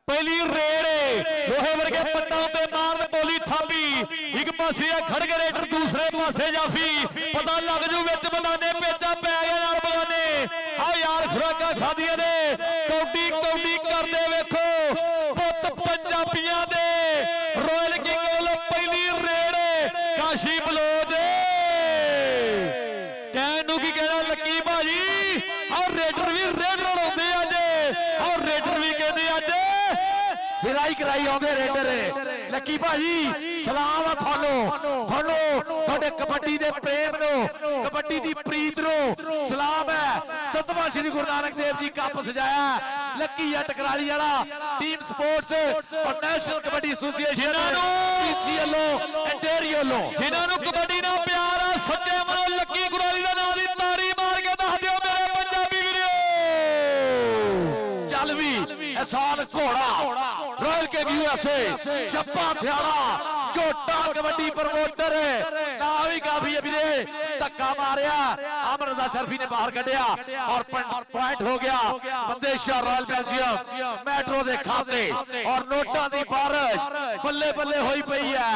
पहली रेड लोहे वर्गे पट्टा ते मार बोली थापी एक पासे खड़गे रेडर दूसरे पासे जाफी पता लग जू विच बगाने पेचा पै गया नाल बगाने आ यार खुराकां खादियां ने कौडी कौडी करदे वेखो पुत पंजाबियां दे रॉयल किंग वालों पहली रेड काशी बलोच कहण नूं की कहना लक्की भाजी और रेडर भी रेड लड़ाउंदे अज और रेडर भी कहंदे अज सिराई कराई आउंदे रेडर लक्की भाजी सलाम आ तुहानू कबड्डी दे प्रेम नो कबड्डी दी प्रीत नो सलाम है। 7वां श्री गुरु नानक देव जी कप सजाया लक्की जट कराली वाला टीम स्पोर्ट्स और नेशनल कबड्डी एसोसिएशन पीसी वालों एंटेरी वालों जिन्हां कबड्डी नाल प्यार आ सच्चे मनों लक्की गुराली दा नाम दी तारी मार के दस दिओ मेरे पंजाबी वीरो चल भी एहसान घोड़ा रॉयल के यूएसए छप्पा थ्याड़ा झोटा कबड्डी प्रमोटर ना भी काफी अभी धक्का मारिया अमर रजा शर्फी ने बाहर कढ़िया और पॉइंट हो गया बंदेशा रॉयल बेल्जियम मेट्रो दे खाते और नोटा दी बारिश बल्ले बल्ले होई पई है।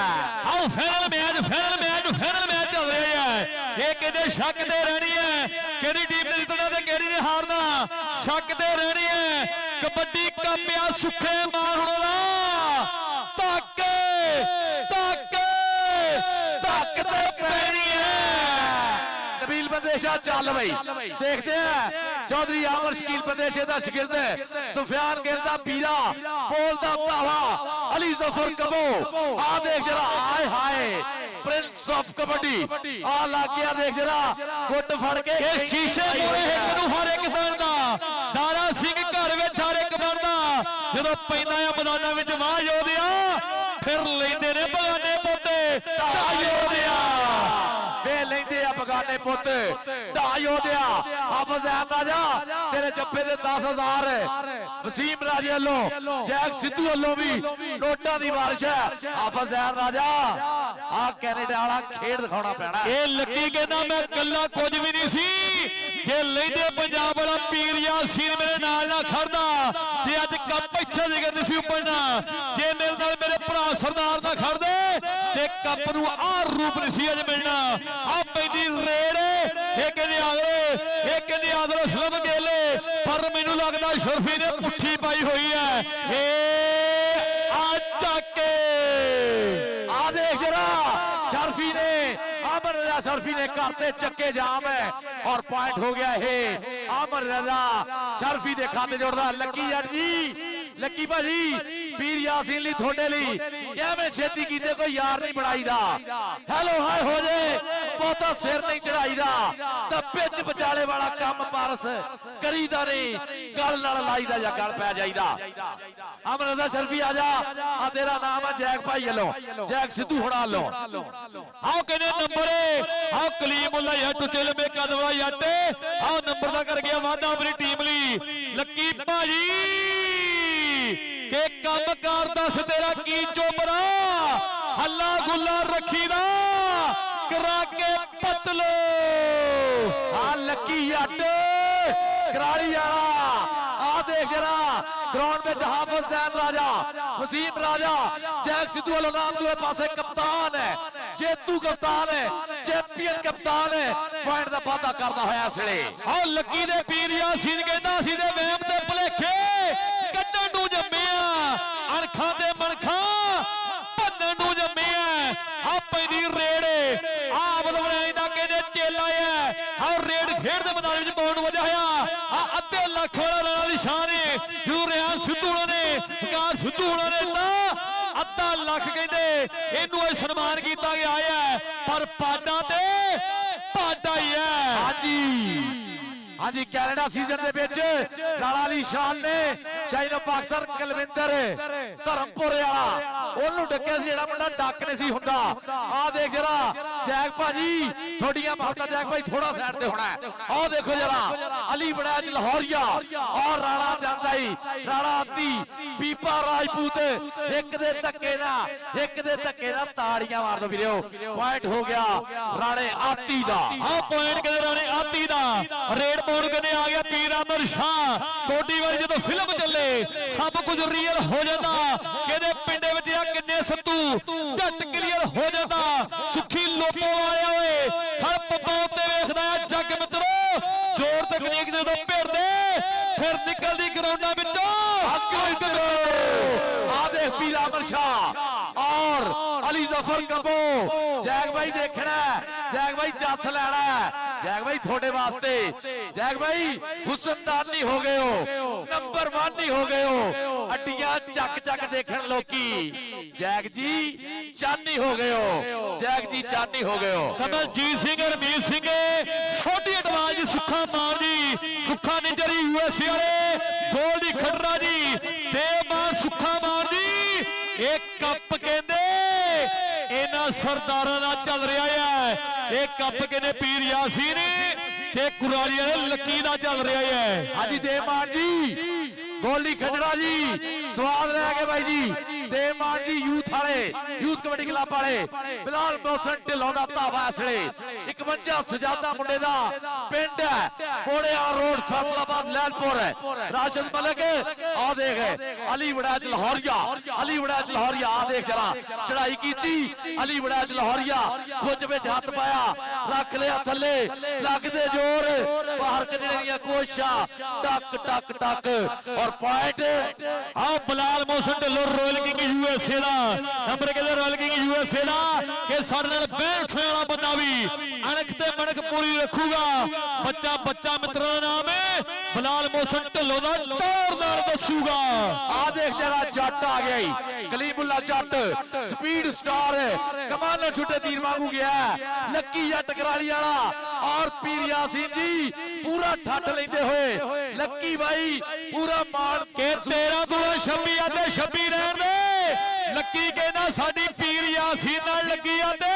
आओ फाइनल मैच चल रहा है ये कहते शक ते रहनी है केड़ी टीम ने जितना ते केड़ी ने हारना शक ते रहनी है कबड्डी कापिया सुखे मार होना तक तक तक ते पैनी है नबील बंदेशा चल भाई देखते हैं चौधरी आमर शकील बंदेशे दा शिगिर्द सुफियान गिल दा पीरा बोल दा भावा अली जफर कबो आ देख जरा आए हाय प्रिंस ऑफ कबड्डी आ लग गया देख जरा गुट फड़ के शीशे मोरे एक नूं हर एक बनदा दारा सिंह घर विच हर एक बनदा जदों पैंदा आ मैदानां विच वाह योधिया फिर लैंदे ने बगाने पोते ढा योधिया फिर लैंदे आ बगाने पुत ढा योधिया हाफिज राजा तेरे जप्पे दे 10,000 वसीम राजे वालों जैक सिद्धू वालों भी नोटा दी बारिश है हाफिज राजा आ कैनेडा वाला खेड दिखाना पैना ये लक्की कहना मैं कल्ला कुछ भी नहीं सी जे लैंदे पंजाब वाला पीर यासीन मेरे नाल ना खड़दा जे अज कप इत्थे जगह सी उपड़ना जे मेरे नाल मेरे भरा सरदार ना खड़दे ते कप नूं आ रूप नहीं सी अज मिलना आ पैंदी रेड एक कहंदे आदर असलम गेले पर मैनूं लगदा शर्फी ने पुट्ठी पाई हुई है ए आ चके आ देख जरा शर्फी ने अमर रजा शर्फी ने करते चक्के जाम है और पॉइंट हो गया है अमर रजा शर्फी दे खाते जोड़दा लक्की जट जी लक्की भाजी पीर यासीन ली थोड़े ली एवें छेती कीते कोई यार नहीं बनाईदा हेलो हाय हो जाए बहुता सिर नहीं चढ़ाईदा तां पिच विचाले वाला काम पारस करीदा नहीं गल नाल लाईदा या गल पै जाईदा अमर रजा शर्फी आजा आ तेरा नाम है जैक भाई वालों जैक सिद्धू हुणा लो आओ कहने नंबर आओ कलीमुल्ला जट दिल में कदवा जट आओ नंबर दा कर गया वादा अपनी टीम ली लक्की भाजी के कम कर दस तेरा की चोबरा हल्ला गुल्ला रखी ना करा के पतलो आ लक्की जट कराली वाला आ देख जरा ग्राउंड में हाफिज सैन राजा वसीम राजा जैक सिद्धू वालों नाम दूसरे पासे कप्तान है जेतू कप्तान है चैंपियन कप्तान है पॉइंट का वादा करता होया इसले और लक्की दे पीर यासीन कहंदा सी दे वहम ते भुलेखे कड्डण नूं जम्मिया अणखां ते मनखां भन्नण नूं जम्मिया आ पैंदी रेड आ बदवराई दा कहंदे चेला है और रेड खेड दे मैदान विच पाउण वजह होया आ अद्धे लख वाला राणा दी शान है जो रियान सिद्धू ने विकास सिद्धू ने ना अद्धा लख कहंदे इनू सन्मान किया गया है पर पाडा ते पाडा ही है। हाँ जी हाँ जी कैनेडा सीजन दे विच राणा अली शान ने शाहीनो पाकिस्तान कलविंदर धर्मपुर वाला ओनू डक्या सी जेड़ा मुंडा डक नहीं सी हुंदा आ देख जरा जैक भाजी थोड़ियां मारता जैक भाई थोड़ा साइड ते होना है आओ देखो जरा अली बड़ैच लाहौरिया और राणा जांदा ही राणा ਬੀਬਾ ਰਾਜਪੂਤ ਇੱਕ ਦੇ ਧੱਕੇ ਨਾਲ ਤਾੜੀਆਂ ਮਾਰ ਦੋ ਵੀਰੋ। ਪੁਆਇੰਟ ਹੋ ਗਿਆ ਰਾਣੇ ਆਤੀ ਦਾ। ਆ ਪੁਆਇੰਟ ਕਹਿੰਦੇ ਰਾਣੇ ਆਤੀ ਦਾ। ਰੇਡ ਪਾਉਣ ਕਹਿੰਦੇ ਆ ਗਿਆ ਪੀਰ ਅਮਰ ਸ਼ਾਹ। ਕੋਡੀ ਵਾਲੀ ਜਦੋਂ ਫਿਲਮ ਚੱਲੇ ਸਭ ਕੁਝ ਰੀਅਲ ਹੋ ਜਾਂਦਾ। ਕਹਿੰਦੇ ਪਿੰਡੇ ਵਿੱਚ ਆ ਕਿੰਨੇ ਸੱਤੂ ਝੱਟ ਕਲੀਅਰ ਹੋ ਜਾਂਦਾ। ਸੁੱਖੀ ਲੋਪੋ ਵਾਲਿਆ ਓਏ ਹਰ ਪੱਪਾ ਉੱਤੇ ਵੇਖਦਾ ਆ ਜੱਗ ਮਿੱਤਰੋ। ਜ਼ੋਰ ਤਕਨੀਕ ਜਦੋਂ ਭਿੜਦੇ ਫਿਰ ਨਿਕਲਦੀ ਗਰਾਊਂਡਾਂ ਵਿੱਚੋਂ ਆ ਦੇਖ ਪੀਰ ਅਮਰ ਸ਼ਾਹ ਔਰ ਅਲੀ ਜ਼ਫਰ ਕਬੋ। ਜੈਗ ਭਾਈ ਦੇਖਣਾ, ਜੈਗ ਭਾਈ ਜੱਸ ਲੈਣਾ। ਜੈਗ ਭਾਈ ਤੁਹਾਡੇ ਵਾਸਤੇ ਜੈਗ ਭਾਈ ਹੁਸਨਦਾਨੀ ਹੋ ਗਏ ਹੋ, ਨੰਬਰ 1 ਹੀ ਹੋ ਗਏ ਹੋ। ਅੱਡੀਆਂ ਚੱਕ ਦੇਖਣ ਲੋਕੀ। ਜੈਗ ਜੀ ਚਾਨੀ ਹੋ ਗਏ ਹੋ, ਜੈਗ ਜੀ ਚਾਨੀ ਹੋ ਗਏ ਹੋ। ਕਮਲਜੀਤ ਸਿੰਘ ਰਮੀਤ ਸਿੰਘ ਛੋਟੀ ਅਡਵਾਂਸ ਸੁੱਖਾ ਮਾਨ ਜੀ, ਸੁੱਖਾ ਨਿੰਜਰੀ ਯੂਐਸਏ ਵਾਲੇ ਗੋਲਡੀ ਖੱਟਰਾ ਜੀ, ਦੇਵਮਾਨ ਸੁੱਖਾ ਮਾਨ ਜੀ। ਇਹ ਕੱਪ ਕਹਿੰਦੇ ਇਹਨਾਂ ਸਰਦਾਰਾਂ ਦਾ ਚੱਲ ਰਿਹਾ ਹੈ। ਇਹ ਕੱਪ ਕਹਿੰਦੇ ਪੀਰ ਯਾਸੀਨ ਤੇ ਕੁਰਾਲੀ ਵਾਲੇ ਲੱਕੀ ਦਾ ਚੱਲ ਰਿਹਾ ਹੈ। ਹਾਂਜੀ ਦੇਵਮਾਨ ਜੀ, ਗੋਲਡੀ ਖੱਟਰਾ ਜੀ ਸਵਾਦ ਲੈ ਕੇ ਬਾਈ ਜੀ। ਦੇਵਮਾਨ ਜੀ ਯੂਥ ਵਾਲੇ, ਯੂਥ ਕਬੱਡੀ ਕਲੱਬ ਵਾਲੇ ਬਿਲਾਲ ਮੋਹਸਨ ਢਿੱਲੋਂ ਦਾ ਧਾਵਾ ਇਸ ਵੇਲੇ 51 ਸਜਾਦਾ ਮੁੰਡੇ ਦਾ ਪਿੰਡ ਹੈ ਕੋੜਿਆ ਰੋਡ ਫੈਸਲਾਬਾਦ ਲੈਲਪੁਰ ਹੈ। ਰਾਸ਼ਦ ਮਲਕ ਆ ਦੇਖ ਅਲੀ ਵੜੈਚ ਲਾਹੌਰੀਆ, ਅਲੀ ਵੜੈਚ ਲਾਹੌਰੀਆ ਆ ਦੇਖ ਜਰਾ ਚੜਾਈ ਕੀਤੀ। ਅਲੀ ਵੜੈਚ ਲਾਹੌਰੀਆ ਖੁੱਜ ਵਿੱਚ ਹੱਥ ਪਾਇਆ, ਰੱਖ ਲਿਆ ਥੱਲੇ, ਲੱਗਦੇ ਜ਼ੋਰ ਬਾਹਰ ਕੱਢਣ ਦੀਆਂ ਕੋਸ਼ਿਸ਼ਾਂ। ਟਕ ਔਰ ਪੁਆਇੰਟ ਆ Bilal Mohsin Dhillon royal king USA ਦਾ ਨੰਬਰ ਕਹਿੰਦੇ ਰੋਇਲ ਕਿੰਗ ਯੂਐਸਏ ਦਾ ਕਿ ਸਾਡੇ ਨਾਲ ਬੈਠਣ ਵਾਲਾ ਬੰਦਾ ਵੀ ਅਣਖ ਤੇ ਮਣਕ ਪੂਰੀ ਰੱਖੂਗਾ। ਬੱਚਾ ਮਿੱਤਰਾਂ ਦਾ ਨਾਮ ਹੈ ਬਲਾਲ ਮੋਹਸਨ ਢਿੱਲੋਂ ਦਾ ਤੋਰ ਨਾਲ ਦੱਸੂਗਾ। ਆ ਦੇਖ ਜਰਾ ਜੱਟ ਆ ਗਿਆ ਹੀ, ਕਲੀਮੁੱਲਾ ਜੱਟ ਸਪੀਡ ਸਟਾਰ ਕਮਾਲ ਛੁੱਟੇ ਤੀਰ ਵਾਂਗੂ ਗਿਆ। ਲੱਕੀ ਜੱਟ ਕਰਾਲੀ ਵਾਲਾ ਔਰ ਪੀਰ ਯਾਸੀਨ ਜੀ ਪੂਰਾ ਠੱਠ ਲੈਂਦੇ ਹੋਏ। ਲੱਕੀ ਬਾਈ ਪੂਰਾ ਮਾਣ ਕਿ 13 ਦੂਲਾ 26 ਆਤੇ 26 ਰਹਿਣ ਦੇ। ਲੱਕੀ ਕਹਿੰਦਾ ਸਾਡੀ ਪੀਰ ਯਾਸੀਨ ਨਾਲ ਲੱਗੀ ਆਤੇ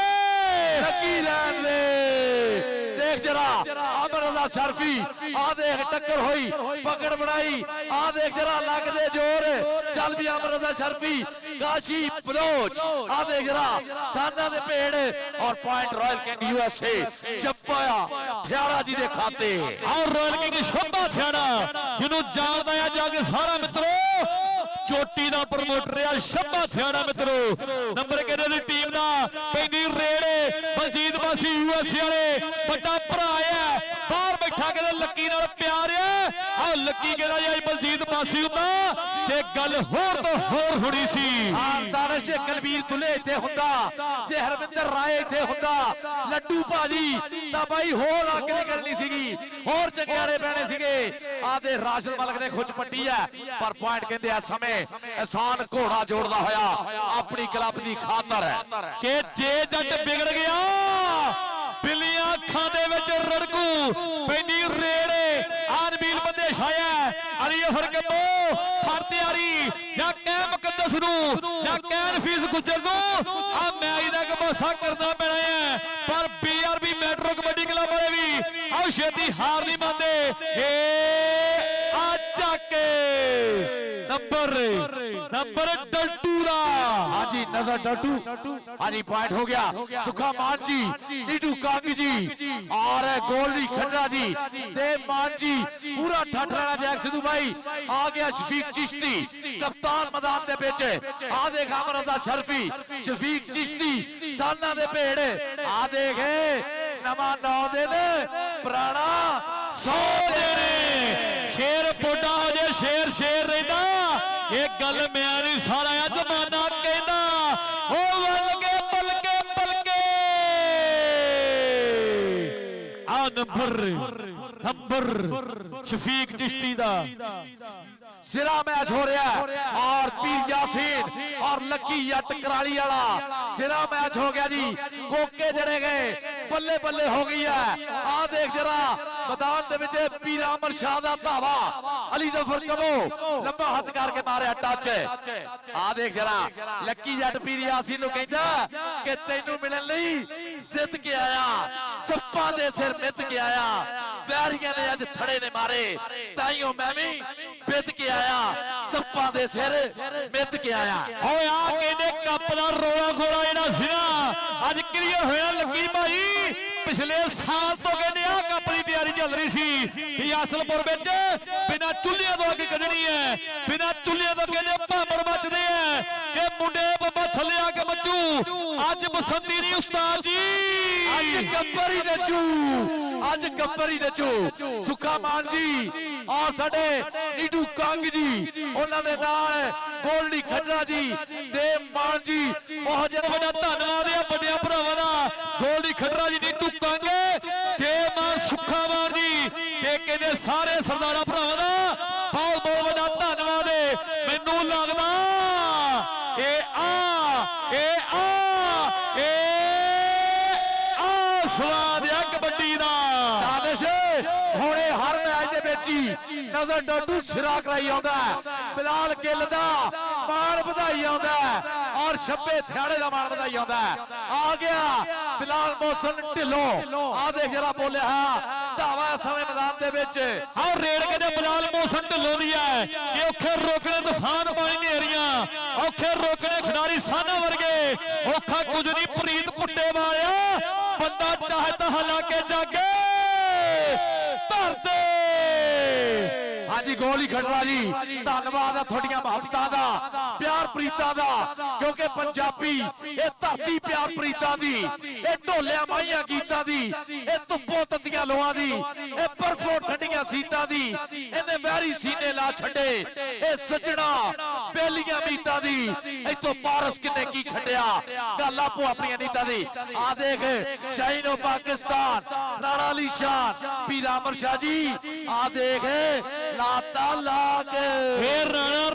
ਲੱਗੀ ਰਹਿਣ ਦੇ। ਦੇਖ ਜਰਾ ਅਮਰ ਰਜ਼ਾ ਸ਼ਰਫੀ ਆ ਦੇਖ ਟੱਕਰ ਹੋਈ, ਪਕੜ ਬਣਾਈ। ਆ ਦੇਖ ਜਰਾ ਲੱਗਦੇ ਜ਼ੋਰ ਚੱਲ ਵੀ ਅਮਰ ਰਜ਼ਾ ਸ਼ਰਫੀ ਕਾਸ਼ੀ ਬਲੋਚ। ਆ ਦੇਖ ਜਰਾ ਸਾਨਾ ਦੇ ਭੇੜ ਔਰ point royal king USA Chhappa Thiara ji ਦੇ ਖਾਤੇ। ਔਰ ਰਾਇਲ ਕਿੰਗ ਸ਼ੋਭਾ ਥਿਆੜਾ ਜਿਹਨੂੰ ਜਾਣਦਾ ਆ ਜਾ ਕੇ ਸਾਰਾ ਮਿੱਤਰੋ ਚੋਟੀ ਦਾ ਪ੍ਰਮੋਟਰ ਆ ਸ਼ੱਭਾ ਥਿਆੜਾ ਮਿੱਤਰੋ। ਨੰਬਰ ਕਿਹਦੇ ਦੀ ਟੀਮ ਦਾ ਪੈਂਦੀ ਰੇੜੇ ਬਲਜੀਤ ਬਾਸੀ ਯੂਐਸਏ ਵਾਲੇ ਵੱਡਾ ਭਰਾ ਆ ਬਾਹਰ ਬੈਠਾ ਕਹਿੰਦੇ ਲੱਕੀ ਨਾਲ ਪਿਆਰ ਆ। ਆ ਲੱਕੀ ਕਹਿੰਦਾ ਜੇ ਬਲਜੀਤ ਬਾਸੀ ਹੁੰਦਾ ਤੇ ਗੱਲ ਹੋਰ ਤੋਂ ਹੋਰ ਹੋਣੀ ਸੀ। ਦਾਨਿਸ਼ ਕਲਵੀਰ ਦੁੱਲੇ ਇੱਥੇ ਹੁੰਦਾ, ਜੇ ਹਰਵਿੰਦਰ ਰਾਏ ਇੱਥੇ ਹੁੰਦਾ, ਲੱਡੂ ਭਾਜੀ ਤਾਂ ਬਾਈ ਹੋਰ ਅੱਗ ਨਿਕਲਣੀ ਸੀਗੀ, ਹੋਰ ਚੰਗਿਆੜੇ ਪੈਣੇ ਸੀਗੇ। ਆਦੇ ਰਾਸ਼ਦ ਮਲਕ ਨੇ ਖੁੱਚ ਪੱਟੀ ਹੈ ਪਰ ਪੁਆਇੰਟ ਕਹਿੰਦੇ ਆ ਸਮੇਂ ਆਸਾਨ ਘੋੜਾ ਜੋੜਦਾ ਹੋਇਆ ਆਪਣੀ ਕਲੱਬ ਦੀ ਖਾਤਰ ਹੈ ਕਿ ਜੇ ਜੱਟ ਵਿਗੜ ਗਿਆ ਬਿੱਲੀਆਂ ਅੱਖਾਂ ਦੇ ਵਿੱਚ ਰੜਕੂ ਪੈਂਦੀ ਰੇੜੇ। ਆਨਮੀਲ ਬੰਦੇ ਛਾਇਆ ਅਲੀ ਅਫਰ ਕੱਬੋ ਫੜ ਤਿਆਰੀ ਜਾਂ ਕਹਿ ਮੁਕੱਦਸ ਨੂੰ ਜਾਂ ਕਹਿ ਫੀਸ ਗੁੱਜਰ ਨੂੰ। ਆ ਮੈਚ ਦਾ ਕਬੋਸਾ ਕਰਨਾ ਪੈਣਾ ਹੈ ਪਰ ਬੀਆਰਬੀ ਮੈਟਰੋ ਕਬੱਡੀ ਕਲੱਬ ਵਾਲੇ ਵੀ ਆਓ ਛੇਤੀ ਹਾਰ ਨਹੀਂ ਮੰਨਦੇ। ਏ ਆ ਚੱਕ ਨੰਬਰ ਡੱਟੂ ਦਾ। ਹਾਂਜੀ ਨਜ਼ਰ ਡੱਟੂ। ਹਾਂਜੀ ਪੁਆਇੰਟ ਹੋ ਗਿਆ ਸੁਖਾ ਮਾਨ ਜੀ, ਨੀਟੂ ਕੰਗ ਜੀ ਔਰ ਗੋਲਡੀ ਖੱਟਰਾ ਜੀ ਤੇ ਮਾਨ ਜੀ ਪੂਰਾ ਠੱਠ ਰਹਿਣਾ। ਜੈਕ ਸਿੱਧੂ ਭਾਈ ਆ ਗਿਆ, ਸ਼ਫੀਕ ਚਿਸ਼ਤੀ ਕਪਤਾਨ ਮੈਦਾਨ ਦੇ ਵਿੱਚ। ਆ ਦੇਖ ਅਮਰ ਰਜ਼ਾ ਸ਼ਰਫੀ, ਸ਼ਫੀਕ ਚਿਸ਼ਤੀ ਸਾਨਾ ਦੇ ਭੇੜ। ਆ ਦੇਖ ਨਵਾਂ 9 ਦਿਨ ਪੁਰਾਣਾ 100 ਦਿਨ। ਸ਼ੇਰ ਪੋਡਾ ਹੋ ਜੇ ਸ਼ੇਰ ਰਹਿੰਦਾ। ਇਹ ਗੱਲ ਮੈਂ ਨਹੀਂ ਸਾਰਾ ਆ ਜ਼ਮਾਨਾ ਕਹਿੰਦਾ। ਉਹ ਵੱਲ ਕੇ ਪਲਕੇ ਆ ਨੰਬਰ ਸ਼ਫੀਕ ਚਿਸ਼ਤੀ ਦਾ सिरा मैच हो रहा है और पीर यासीन और लकी जट कराली वाला सिरा मैच हो गया जी। कोके जड़े गए, बल्ले बल्ले हो गई है। आ देख जरा मैदान दे विच पीर अमर शाह दा धावा, अली जफर कबो लंबा हथ करके मारे टच। आ देख जरा लकी जट पीर यासीन नु कहंदा कि तैनू मिलण लई जित के आया सप्पा दे सिर मित के आया बैरियां ने अज थड़े ने मारे ताइयों मैं भी बित के आया सप्पा दे सिर मित के आया ਓਏ ਆ ਕਹਿੰਦੇ ਕੱਪ ਦਾ ਰੋਲਾ ਗੋਲਾ ਜਿਹੜਾ ਸੀ ਨਾ ਅੱਜ ਕਲੀਅਰ ਹੋਇਆ ਲੱਗੀ ਭਾਈ ਪਿਛਲੇ ਸਾਲ ਤੋਂ ਕਹਿੰਦੇ ਆ ਕੱਪ ਦੀ ਤਿਆਰੀ ਚੱਲ ਰਹੀ ਸੀ ਵੀ ਅਸਲਪੁਰ ਵਿੱਚ ਬਿਨਾਂ ਚੁੱਲ੍ਹਿਆਂ ਤੋਂ ਅੱਗ ਕੱਢਣੀ ਹੈ ਬਿਨਾਂ ਚੁੱਲ੍ਹਿਆਂ ਤੋਂ ਕਹਿੰਦੇ ਭਾਂਬੜ ਮੱਚਦੇ ਆ ਕਿ ਮੁੰਡੇ ਬੱਬਾ ਥੱਲੇ ਆ ਕੇ ਮੱਚੂ ਅੱਜ ਬਸੰਤੀ ਨਹੀਂ ਉਸਤਾਦ ਜੀ ਅੱਜ ਗੱਬਰ ਹੀ ਨੱਚੂ ਅੱਜ ਗੱਬਰ ਹੀ ਨੱਚੂ ਸੁੱਖਾ ਮਾਨ ਜੀ ਔਰ ਸਾਡੇ ਨੀਟੂ ਕੰਗ ਜੀ ਉਹਨਾਂ ਦੇ ਨਾਲ ਗੋਲਡੀ ਖੱਟਰਾ ਜੀ ਦੇਵ ਮਾਨ ਜੀ ਬਹੁਤ ਬਹੁਤ ਵੱਡਾ ਧੰਨਵਾਦ ਹੈ ਵੱਡਿਆਂ ਭਰਾਵਾਂ ਦਾ ਗੋਲਡੀ ਖੱਟਰਾ ਜੀ ਨੀਟੂ ਕੰਗ ਦੇਵ ਮਾਨ ਸੁੱਖਾ ਮਾਨ ਜੀ ਤੇ ਕਹਿੰਦੇ ਸਾਰੇ ਸਰਦਾਰਾਂ ਭਰਾਵਾਂ ਦਾ ਬਹੁਤ ਬਹੁਤ ਵੱਡਾ ਧੰਨਵਾਦ ਹੈ ਮੈਨੂੰ ਲੱਗਦਾ ਇਹ ਸਵਾਦ ਆ ਕਬੱਡੀ ਦਾ ਦਾਨਿਸ਼ ਹੁਣੇ ਹਰ ਮੈਚ ਦੇ ਵਿੱਚ ਹੀ ਨਜ਼ਰ ਡੱਡੂ ਸਿਰਾ ਕਰਾਈ ਆਉਂਦਾ ਬਿਲਾਲ ਗਿੱਲ ਦਾ ਮਾਣ ਵਧਾਈ ਆਉਂਦਾ ਔਰ ਛੱਬੇ ਥਿਆੜੇ ਦਾ ਮਾਣ ਵਧਾਈ ਆਉਂਦਾ ਆ ਗਿਆ ਬਿਲਾਲ ਮੋਹਸਨ ਢਿੱਲੋਂ ਆ ਦੇਖ ਜਰਾ ਬੋਲਿਆ ਧਾਵਾ ਸਮੇਂ ਮੈਦਾਨ ਦੇ ਵਿੱਚ ਆਹ ਰੇਡ ਕਹਿੰਦੇ ਬਿਲਾਲ ਮੋਹਸਨ ਢਿੱਲੋਂ ਦੀ ਹੈ ਕਿ ਔਖੇ ਰੋਕਣੇ ਤੂਫਾਨ ਪਾਣੀ ਨੇਰੀਆਂ ਔਖੇ ਰੋਕਣੇ ਖਿਡਾਰੀ ਸਾਨਾ ਵਰਗੇ ਔਖਾ ਕੁਝ ਨਹੀਂ ਪ੍ਰੀਤ ਪੁੱਟੇ ਵਾਲਿਆ ਬੰਦਾ ਚਾਹੇ ਤਾਂ ਹਲਾ ਕੇ ਜਾਗੇ ਧਰਦੇ ਹਾਂਜੀ ਗੋਲ ਹੀ ਖੜਰਾ ਜੀ ਧੰਨਵਾਦ ਆ ਤੁਹਾਡੀਆਂ ਮੁਹੱਬਤਾਂ ਦਾ ਪਿਆਰ ਪ੍ਰੀਤਾਂ ਦਾ ਕਿਉਂਕਿ ਪੰਜਾਬੀ ਇਹ ਧਰਤੀ ਪਿਆਰ ਪ੍ਰੀਤਾਂ ਦੀ ਇਹ ਢੋਲਿਆਂ ਮਾਹੀਆਂ ਗੀਤਾਂ ਦੀ ਇਹ ਧੁੱਪੋਂ ਤੱਤੀਆਂ ਲੋਆਂ ਦੀ ਇਹ ਬਰਫੋਂ ਠੰਡੀਆਂ ਸੀਤਾਂ ਦੀ ਇਹਨੇ ਵਹਿਰੀ ਸੀਨੇ ਲਾ ਛੱਡੇ ਇਹ ਸੱਜਣਾ ਬੇਲੀਆਂ ਮੀਤਾਂ ਦੀ ਇੱਥੋਂ ਪਾਰਸ ਕਿੰਨੇ ਕੀ ਖੱਟਿਆ ਗੱਲ ਆਪੋ ਆਪਣੀਆਂ ਨੀਤਾਂ ਦੀ ਆ ਦੇਖ ਸ਼ਾਹੀਨੋ ਪਾਕਿਸਤਾਨ ਰਾਣਾ ਅਲੀ ਸ਼ਾਨ ਪੀਰ ਅਮਰ ਸ਼ਾਹ ਜੀ ਆ ਦੇਖ ਲਾਤਾ ਲਾਕ ਇਹ ਰਾਣਾ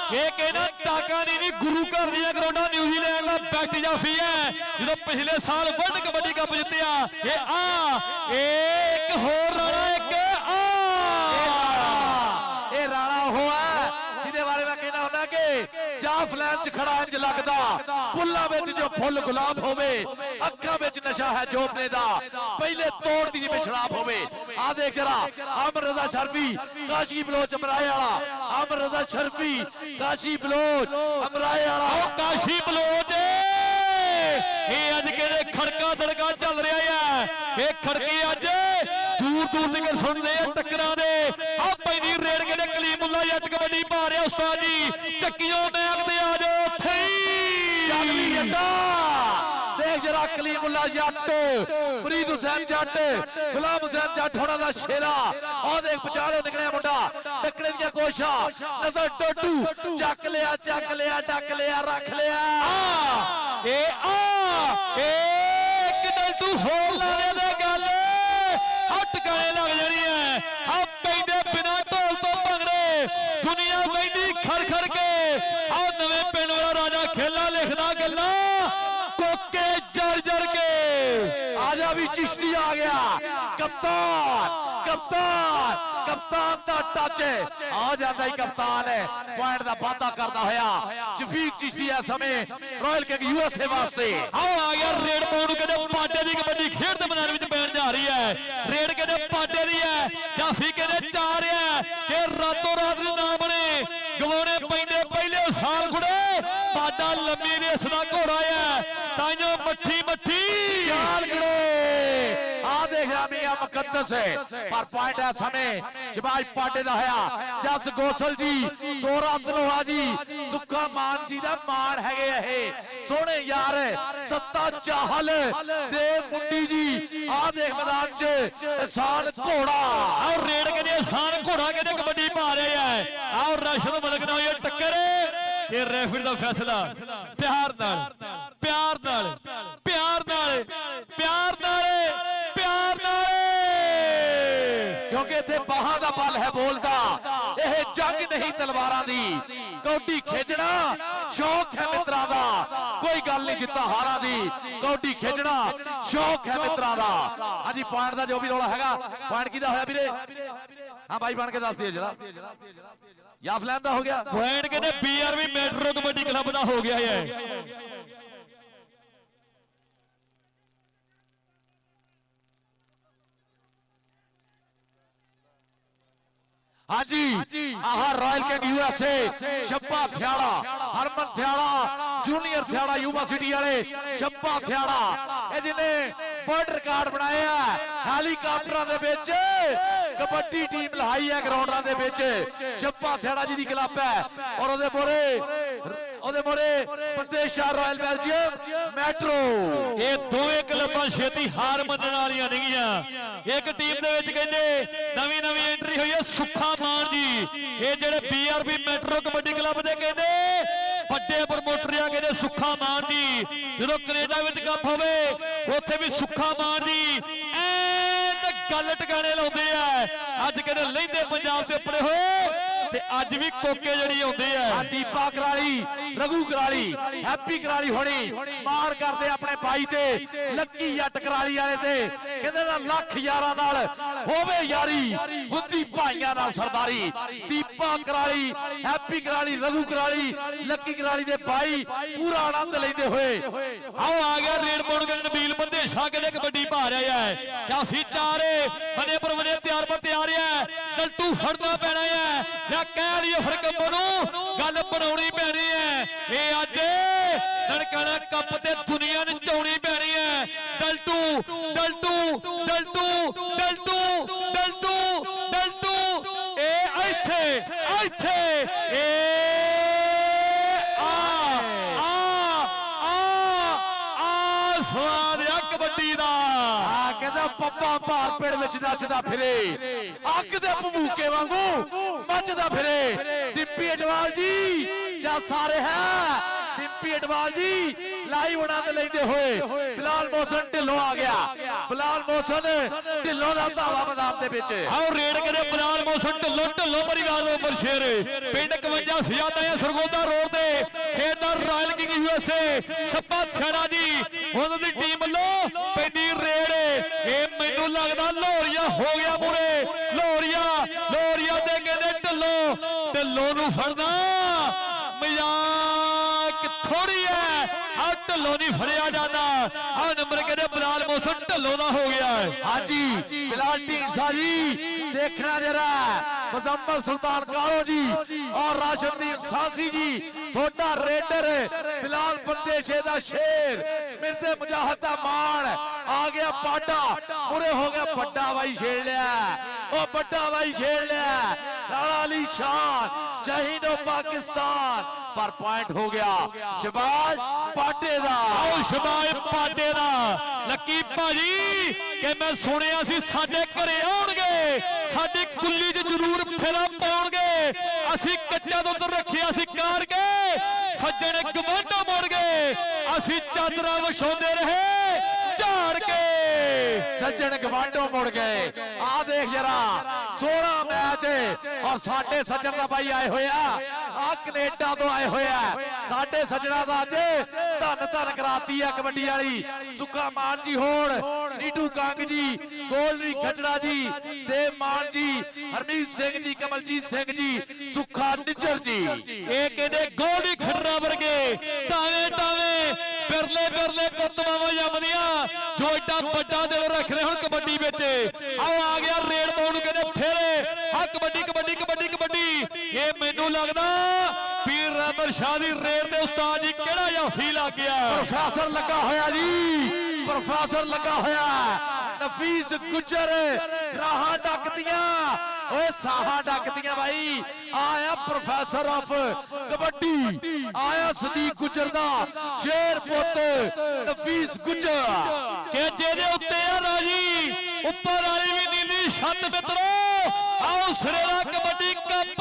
ਇਹ ਕਹਿੰਦਾ ਟਾਕਾ ਨਹੀਂ ਗੁਰੂ ਘਰ ਦੀਆਂ ਗਰਾਊਂਡਾਂ ਨਿਊਜ਼ੀਲੈਂਡ ਦਾ ਬੈਸਟ ਜਾਫੀ ਹੈ ਜਦੋਂ ਪਿਛਲੇ ਸਾਲ ਵਰਲਡ ਕਬੱਡੀ ਕੱਪ ਜਿੱਤਿਆ ਇਹ ਇੱਕ ਹੋਰ ਰਾਣਾ ਇੱਕ ਇਹ ਰਾਣਾ ਉਹ ਹੈ ਜਿਹਦੇ ਬਾਰੇ ਮੈਂ ਕਹਿੰਦਾ ਹੁੰਦਾ ਕਿ ਜਾਫ ਲਾਈਨ 'ਚ ਖੜਾ ਇੰਜ ਲੱਗਦਾ ਫੁੱਲਾਂ ਵਿੱਚ ਜੋ ਫੁੱਲ ਗੁਲਾਬ ਹੋਵੇ ਅੱਖਾਂ ਵਿੱਚ ਨਸ਼ਾ ਹੈ ਜੋਬਨੇ ਦਾ ਪਹਿਲੇ ਤੋੜ ਦੀ ਜਿਵੇਂ ਸ਼ਰਾਬ ਹੋਵੇ ਆ ਦੇਖ ਜਰਾ ਅਮਰ ਰਜ਼ਾ ਸ਼ਰਫੀ ਕਾਸ਼ੀ ਬਲੋਚ ਅਮਰਾਏ ਵਾਲਾ ਅਮਰ ਰਜ਼ਾ ਸ਼ਰਫੀ ਕਾਸ਼ੀ ਬਲੋਚ ਅਮਰਾਏ ਵਾਲਾ ਕਾਸ਼ੀ ਬਲੋਚ ਇਹ ਅੱਜ ਕਿਹੜੇ ਖੜਕਾ ਦੜਕਾ ਚੱਲ ਰਿਹਾ ਹੈ ਇਹ ਖੜਕੇ ਅੱਜ ਦੂਰ ਤੱਕ ਸੁਣਦੇ ਆ ਟੱਕਰਾਂ ਦੇ ਆ ਪੈਂਦੀ ਰੇਡ ਕਿਹੜੇ ਕਲੀਮੁੱਲਾ ਜੱਟ ਕਬੱਡੀ ਪਾ ਰਿਹਾ ਉਸਤਾਦ ਜੀ ਚੱਕੀਓ ਮੈਕ ਤੇ ਆ ਜਾਓ ਉੱਥੇ ਹੀ ਚੱਲ ਵੀ ਜੱਟਾ ਦੇਖ ਜਰਾ ਕਲੀਮੁੱਲਾ ਜੱਟ ਫਰੀਦ ਹੁਸੈਨ ਜੱਟ ਗੁਲਾਮ ਹੁਸੈਨ ਜੱਟ ਹੋਣਾ ਦਾ ਸ਼ੇਰਾ ਆਹ ਦੇਖ ਵਿਚਾਲੇ ਨਿਕਲਿਆ ਮੁੰਡਾ ਟੱਕਰੇ ਦੀਆਂ ਕੋਸ਼ਾਂ ਨਜ਼ਰ ਟੋਟੂ ਚੱਕ ਲਿਆ ਡੱਕ ਲਿਆ ਰੱਖ ਲਿਆ ਇਹ ਕਿਤੇ ਤੂੰ ਹੋਰ ਲਾਣੇ ਦੇ ਗੱਲ ਟਿਕਾਣੇ ਲੱਗ ਜਾਣੀ ਹੈ ਆ ਪੈਂਦੇ ਬਿਨਾ ਢੋਲ ਤੋਂ ਭੰਗੜੇ ਦੁਨੀਆ ਕਹਿੰਦੀ ਖੜ ਕੇ ਆ ਨਵੇਂ ਪਿੰਡ ਵਾਲਾ ਰਾਜਾ ਖੇਲਾ ਲਿਖਦਾ ਗੱਲਾਂ ਕੋਕੇ ਜੜ ਕੇ ਆ ਜਾ ਵੀ ਚਿਸ਼ਤੀ ਆ ਗਿਆ ਕਪਤਾਨ ਦਾ ਟੱਚ ਆ ਜਾਂਦਾ ਹੀ ਕਪਤਾਨ ਹੈ ਪੁਆਇੰਟ ਦਾ ਵਾਅਦਾ ਕਰਦਾ ਹੋਇਆ ਸ਼ਫੀਕ ਚਿਸ਼ਤੀ ਆ ਸਮੇਂ ਰਾਇਲ ਕਿੰਗ ਯੂਐਸਏ ਵਾਸਤੇ ਆ ਗਿਆ ਰੇਡ ਪਾਉਣ ਨੂੰ ਕਹਿੰਦੇ ਪਾਟੇ ਦੀ ਕਬੱਡੀ ਖੇਡ ਦੇ ਮੈਦਾਨ ਵਿੱਚ ਪੈਣ ਜਾ ਰਹੀ ਹੈ ਰੇਡ ਕਹਿੰਦੇ ਪਾਟੇ ਦੀ ਹੈ ਜਾਫੀ ਕਹਿੰਦੇ ਚਾਰ ਹੈ ਕਿ ਰਾਤੋਂ ਰਾਤ ਨੂੰ ਨਾ ਬਣੇ ਗਵਾਉਣੇ ਪੈਂਦੇ ਪਹਿਲੇ ਸਾਲ ਖੁੜੇ ਪਾਟਾ ਲੰਮੀ ਰੇਸ ਦਾ ਘੋੜਾ ਹੈ ਤਾਈਓ ਮੱਠੀ ਚਾਲ ਗੜੇ ਆ ਦੇਖ ਰਿਹਾ ਮੀਆਂ ਮੁਕੱਦਸ ਪਰ ਪੁਆਇੰਟ ਹੈ ਸਮੇਂ ਸ਼ਿਬਾਜ ਪਾਟੇ ਦਾ ਹੋਇਆ ਜਸ ਗੋਸਲ ਜੀ ਗੋਰਾ ਧਨੋਆ ਜੀ ਸੁੱਖਾ ਮਾਨ ਜੀ ਦਾ ਮਾਣ ਹੈਗੇ ਇਹ ਸੋਹਣੇ ਯਾਰ ਸੱਤਾ ਚਾਹਲ ਦੇ ਮੁੰਡੀ ਜੀ ਆ ਦੇਖ ਮੈਦਾਨ 'ਚ ਇਸਾਨ ਘੋੜਾ ਆ ਰੇਡ ਕਹਿੰਦੇ ਇਸਾਨ ਘੋੜਾ ਕਹਿੰਦੇ ਕਬੱਡੀ ਪਾ ਰਹੇ ਆ ਆਹ ਰਸ਼ਦ ਮਲਕ ਨਾਲ ਹੋਈ ਟੱਕਰ ਇਹ ਰੈਫਰੀ ਦਾ ਫੈਸਲਾ ਪਿਆਰ ਨਾਲ ਕਿਉਂਕਿ ਇੱਥੇ ਬਾਹਾਂ ਦਾ ਬਲ ਹੈ ਬੋਲਦਾ ਇਹ ਜੰਗ ਨਹੀਂ ਤਲਵਾਰਾਂ ਦੀ ਕੌਡੀ ਖੇਡਣਾ ਸ਼ੌਕ ਹੈ ਮਿੱਤਰਾਂ ਦਾ ਕੋਈ ਗੱਲ ਨਹੀਂ ਜਿੱਤਾ ਹਾਰਾਂ ਦੀ ਕੌਡੀ ਖੇਡਣਾ ਸ਼ੌਕ ਹੈ ਮਿੱਤਰਾਂ ਦਾ ਹਾਂਜੀ ਪੁਆਇੰਟ ਦਾ ਜੋ ਵੀ ਰੌਲਾ ਹੈਗਾ ਪੁਆਇੰਟ ਕਿਹਦਾ ਹੋਇਆ ਵੀਰੇ ਹਾਂ ਬਾਈ ਬਣ ਕੇ ਦੱਸ ਦਿਓ ਜਰਾ ਯਾਫਲੈਨ ਦਾ ਹੋ ਗਿਆ ਪੁਆਇੰਟ ਕਹਿੰਦੇ ਬੀਆਰਵੀ ਮੈਟਰੋ ਕਬੱਡੀ ਕਲੱਬ ਦਾ ਹੋ ਗਿਆ ਹੈ हाँ जी आह royal king USA Chhappa Thiara Harman Thiara junior Thiara university वाले छप्पा थियाड़ा जिन्हें वर्ल्ड रिकॉर्ड बनाया हेलीकॉप्टरां दे विच कबड्डी टीम लहाई है ग्राउंडां दे विच छप्पा थियाड़ा जी दी क्लब है और ओदे मोरे प्रदेश रॉयल बेल्जियम मेट्रो ये दोवें क्लबां छेती हार मनण वालियां नहींगियां एक टीम दे विच कहंदे नवी एंट्री हुई है सुखा मान जी ये जेडे बीआरबी मेट्रो कबड्डी क्लब दे कहंदे ਵੱਡੇ ਪ੍ਰਮੋਟਰ ਆ ਕਹਿੰਦੇ ਸੁੱਖਾ ਮਾਨ ਜੀ ਜਦੋਂ ਕੈਨੇਡਾ ਵਿੱਚ ਕੱਪ ਹੋਵੇ ਉੱਥੇ ਵੀ ਸੁੱਖਾ ਮਾਨ ਜੀ ਐਨ ਗੱਲ ਟਿਕਾਣੇ ਲਾਉਂਦੇ ਆ ਅੱਜ ਕਹਿੰਦੇ ਲਹਿੰਦੇ ਪੰਜਾਬ ਤੇ ਉੱਪਰੇ ਹੋਏ ਤੇ ਅੱਜ ਵੀ ਕੋਕੇ ਜਿਹੜੀ ਆਉਂਦੇ ਆ ਦੀਪਾ ਕਰਾਲੀ ਰਘੂ ਕਰਾਲੀ ਹੈਪੀ ਕਰਾਲੀ ਹੋਣੀ ਮਾਣ ਕਰਦੇ ਆਪਣੇ ਭਾਈ ਤੇ ਲੱਕੀ ਜੱਟ ਕਰਾਲੀ ਵਾਲੇ ਤੇ ਕਹਿੰਦੇ ਨਾ ਲੱਖ ਯਾਰਾਂ ਨਾਲ ਹੋਵੇ ਯਾਰੀ ਹੁੰਦੀ ਭਾਈਆਂ ਨਾਲ ਸਰਦਾਰੀ ਦੀਪਾ ਕਰਾਲੀ ਹੈਪੀ ਕਰਾਲੀ ਰਘੂ ਕਰਾਲੀ ਲੱਕੀ ਕਰਾਲੀ ਦੇ ਭਾਈ ਪੂਰਾ ਆਨੰਦ ਲੈਂਦੇ ਹੋਏ ਆਓ ਆ ਗਿਆ ਰੇਡ ਪਾਉਣ ਕੇ ਨਬੀਲ ਬੰਦੇ ਸ਼ਾਹ ਕਹਿੰਦੇ ਕਬੱਡੀ ਪਾ ਰਿਹਾ ਹੈ ਕਾਫੀ ਚਾਰੇ ਬਨੇ ਪਰ ਬਨੇ ਤਿਆਰ ਪਰ ਤਿਆਰ ਹੈ ਟਲਟੂ ਫੜਨਾ ਪੈਣਾ ਹੈ ਜਾਂ ਕਹਿ ਲਈਏ ਫਿਰ ਕੰਬੋ ਨੂੰ ਗੱਲ ਬਣਾਉਣੀ ਪੈਣੀ ਹੈ ਇਹ ਅੱਜ ਨਨਕਾਣਾ ਕੱਪ ਤੇ ਦੁਨੀਆ ਨਚਾਉਣੀ ਪੈਣੀ ਹੈ ਟਲਟੂ ਟਲਟੂ ਟਲਟੂ ਟਲਟੂ ਟਲਟੂ ਟਲਟੂ ਇਹ ਇੱਥੇ ਇੱਥੇ ਇਹ ਕਬੱਡੀ ਦਾ ਕਹਿੰਦਾ ਪੱਪਾ ਭਾਰਪੇੜ ਵਿੱਚ ਨੱਚਦਾ ਫਿਰੇ ਅੱਗ ਦੇ ਭਮੂਕੇ ਵਾਂਗੂ ਮੱਚਦਾ ਫਿਰੇ ਦੀਪੀ ਅਡਵਾਲ ਜੀ ਜਾਂ ਸਾਰੇ ਹੈ ਦੀਪੀ ਅਡਵਾਲ ਜੀ ਲਾਈਵ ਆਨੰਦ ਲੈਂਦੇ ਹੋਏ ਬਿਲਾਲ ਮੋਹਸਨ ਢਿੱਲੋਂ ਆ ਗਿਆ ਬਿਲਾਲ ਮੋਹਸਨ ਢਿੱਲੋਂ ਦਾ ਧਾਵਾ ਮੈਦਾਨ ਦੇ ਵਿੱਚ ਆਓ ਰੇਡ ਕਰੇ ਬਿਲਾਲ ਮੋਹਸਨ ਢਿੱਲੋਂ ਪਰਿਵਾਰ ਦੇ ਉੱਪਰ ਸ਼ੇਰ ਪਿੰਡ 51 ਸਜਾਦਾ ਹੈ ਸਰਗੋਦਾ ਰੋਡ ਤੇ ਖੇਡਦਾ ਰਾਇਲ ਕਿੰਗ ਯੂਐਸਏ ਛੱਪਾ ਛੜਾ ਜੀ ਉਹਨਾਂ ਦੀ ਟੀਮ ਵੱਲੋਂ ਪੈਂਦੀ ਰੇਡ ਇਹ ਮੈਨੂੰ ਲੱਗਦਾ ਲੋਰੀਆ ਹੋ ਗਿਆ ਮੂਰੇ ਲੋਰੀਆ ਦੇ ਕਹਿੰਦੇ ਢਿੱਲੋਂ ਨੂੰ ਫੜਨਾ ਮਜ਼ਾਕ ਥੋੜੀ ਹੈ ਆ ਢਿੱਲੋਂ ਨਹੀਂ ਫੜਿਆ ਜਾਂਦਾ ਆ ਨੰਬਰ ਕਹਿੰਦੇ ਬਿਲਾਲ ਮੋਹਸਨ ਢਿੱਲੋਂ ਦਾ ਹੋ ਗਿਆ ਹਾਂਜੀ ਬਿਲਾਲ ਢੀਂਸਾ ਜੀ देखना जरा मुजम्मल सुल्तान कालो जी और राशिदीन सांसी जी थोड़ा रेडर बिलाल बंदेशे दा शेर मिर्जे मुजाहिद दा मान आ गया पाडा पूरे हो गया बड़ा भाई छेड़ लिया ओ बड़ा भाई छेड़ लिया राणा अली शान शहीदो पाकिस्तान पर पॉइंट हो गया शबाज पाटे दा आओ शबाज पाटे दा लक्की भाजी कि मैं सुनिया सी साडे घरे आउणगे साडी कुल्ली च जरूर फेरा पाउणगे असी कच्चा दुध रखिया सी कार के सज्जण गवांढा मुड़ गए असी चादरा विछाउंदे रहे झाड़ के सज्जन गवांढो मुड़ गए आ देख जरा 16 मैच और साडे सज्जन दा भाई आए होया आ कनेडा तो आए होया साडे सज्जना दा अज धन धन कराती है कबड्डी वाली सुखा मान जी होण नीटू कंग जी गोलरी खजड़ा जी देव मान जी हरमीत सिंह जी कमलजीत सिंह जी सुखा निज्जर जी ये कहते गोलरी खजड़ा वर्गे टावे टावे बिरले बिरले पुतमावा जमदियां जो एडा बड़ा दिल रख रहे हैं कबड्डी विच आओ आ गया रेड पाउण कहते फेरे आ कबड्डी कबड्डी कबड्डी कबड्डी ये मैनू लगदा पीर रहमत शाह दी रेड ते उस्ताद जी केड़ा जाफी लग गया प्रोफेसर लगा होया जी प्रोफेसर लगा होया नफीस गुजर राहां डकदियां ओए साहा डकदियां भाई आया प्रोफेसर ऑफ कबड्डी आया सदीक गुजर दा शेर पुत नफीस गुजर के जेदे उत्ते आ राजी ऊपर वाली भी नीली छत मित्रो आओ सिरे दा कबड्डी कप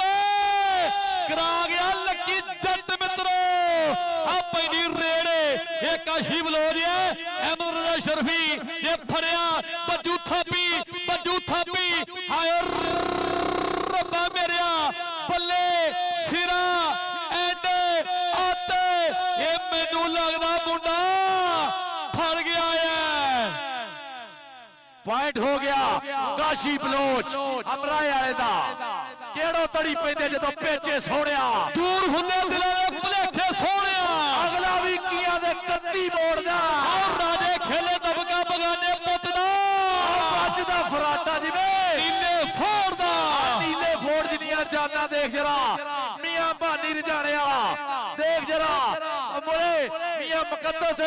करा गया लक्की जट मित्रो आ पैनी रेड़े ये काशी बलोज है अहमद रजा शरफी ये फड़िया बज्जू थापी हाय रब्बा मेरिया बल्ले सिरा एंडे आते ये मैनू लगदा मुंडा फड़ गया है पॉइंट हो गया काशी बलोच अमराए वाले दा केड़ो तड़ी पैंदे जदों पेचे सोहणिया दूर हुंदे दिलां दे भुलेखे सोहणिया अगला भी कियां दे कत्ती मोड़दा और राजे खेले दबका बगाने पुत दा बचदा फराटा जिवें नीले फोड़ दा नीले फोड़ दी निशाना देख जरा मियां भानी रजाने वाला देख जरा मुड़े मियां मुकद्दस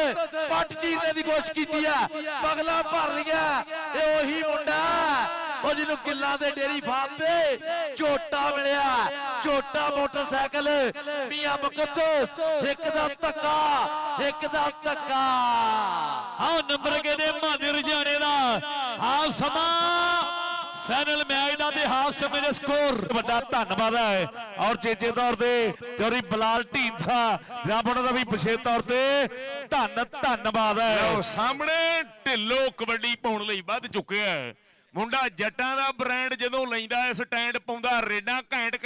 पट चीरने की कोशिश की है पगला भर लिया यही मुंडा ਉਹ ਜਿਹਨੂੰ ਕਿੱਲਾ ਦੇ ਡੇਰੀ ਫਾਰਮ ਤੇ ਝੋਟਾ ਮਿਲਿਆ ਝੋਟਾ ਮੋਟਰਸਾਈਕਲ ਮੀਆਂ ਮੁਕੱਦਸ ਇੱਕ ਦਾ ਧੱਕਾ ਆਹ ਨੰਬਰ ਕਹਿੰਦੇ ਮਾਨੇ ਰਜਾਣੇ ਦਾ ਹਾਫ ਸਮਾਂ ਫਾਈਨਲ ਮੈਚ ਦਾ ਤੇ ਹਾਫ ਸਮੇਂ ਦੇ ਸਕੋਰ ਵੱਡਾ ਧੰਨਵਾਦ ਹੈ ਔਰ ਚੇਚੇ ਤੌਰ ਤੇ ਚੌਰੀ ਬਲਾਲ ਢੀਂਸਾ ਜਨਾਬ ਉਹਨਾਂ ਦਾ ਵੀ ਵਿਸ਼ੇਸ਼ ਤੌਰ ਤੇ ਧੰਨਵਾਦ ਹੈ। ਲਓ ਸਾਹਮਣੇ ਢਿੱਲੋਂ ਕਬੱਡੀ ਪਾਉਣ ਲਈ ਵੱਧ ਚੁੱਕਿਆ ਹੈ ਮੁੰਡਾ ਜੱਟਾਂ ਦਾ ਬ੍ਰਾਂਡ ਜਦੋਂ ਲੈਂਦਾ ਸਟੈਂਡ ਪਾਉਂਦਾ ਰੇਡਾਂ ਘੈਂਟ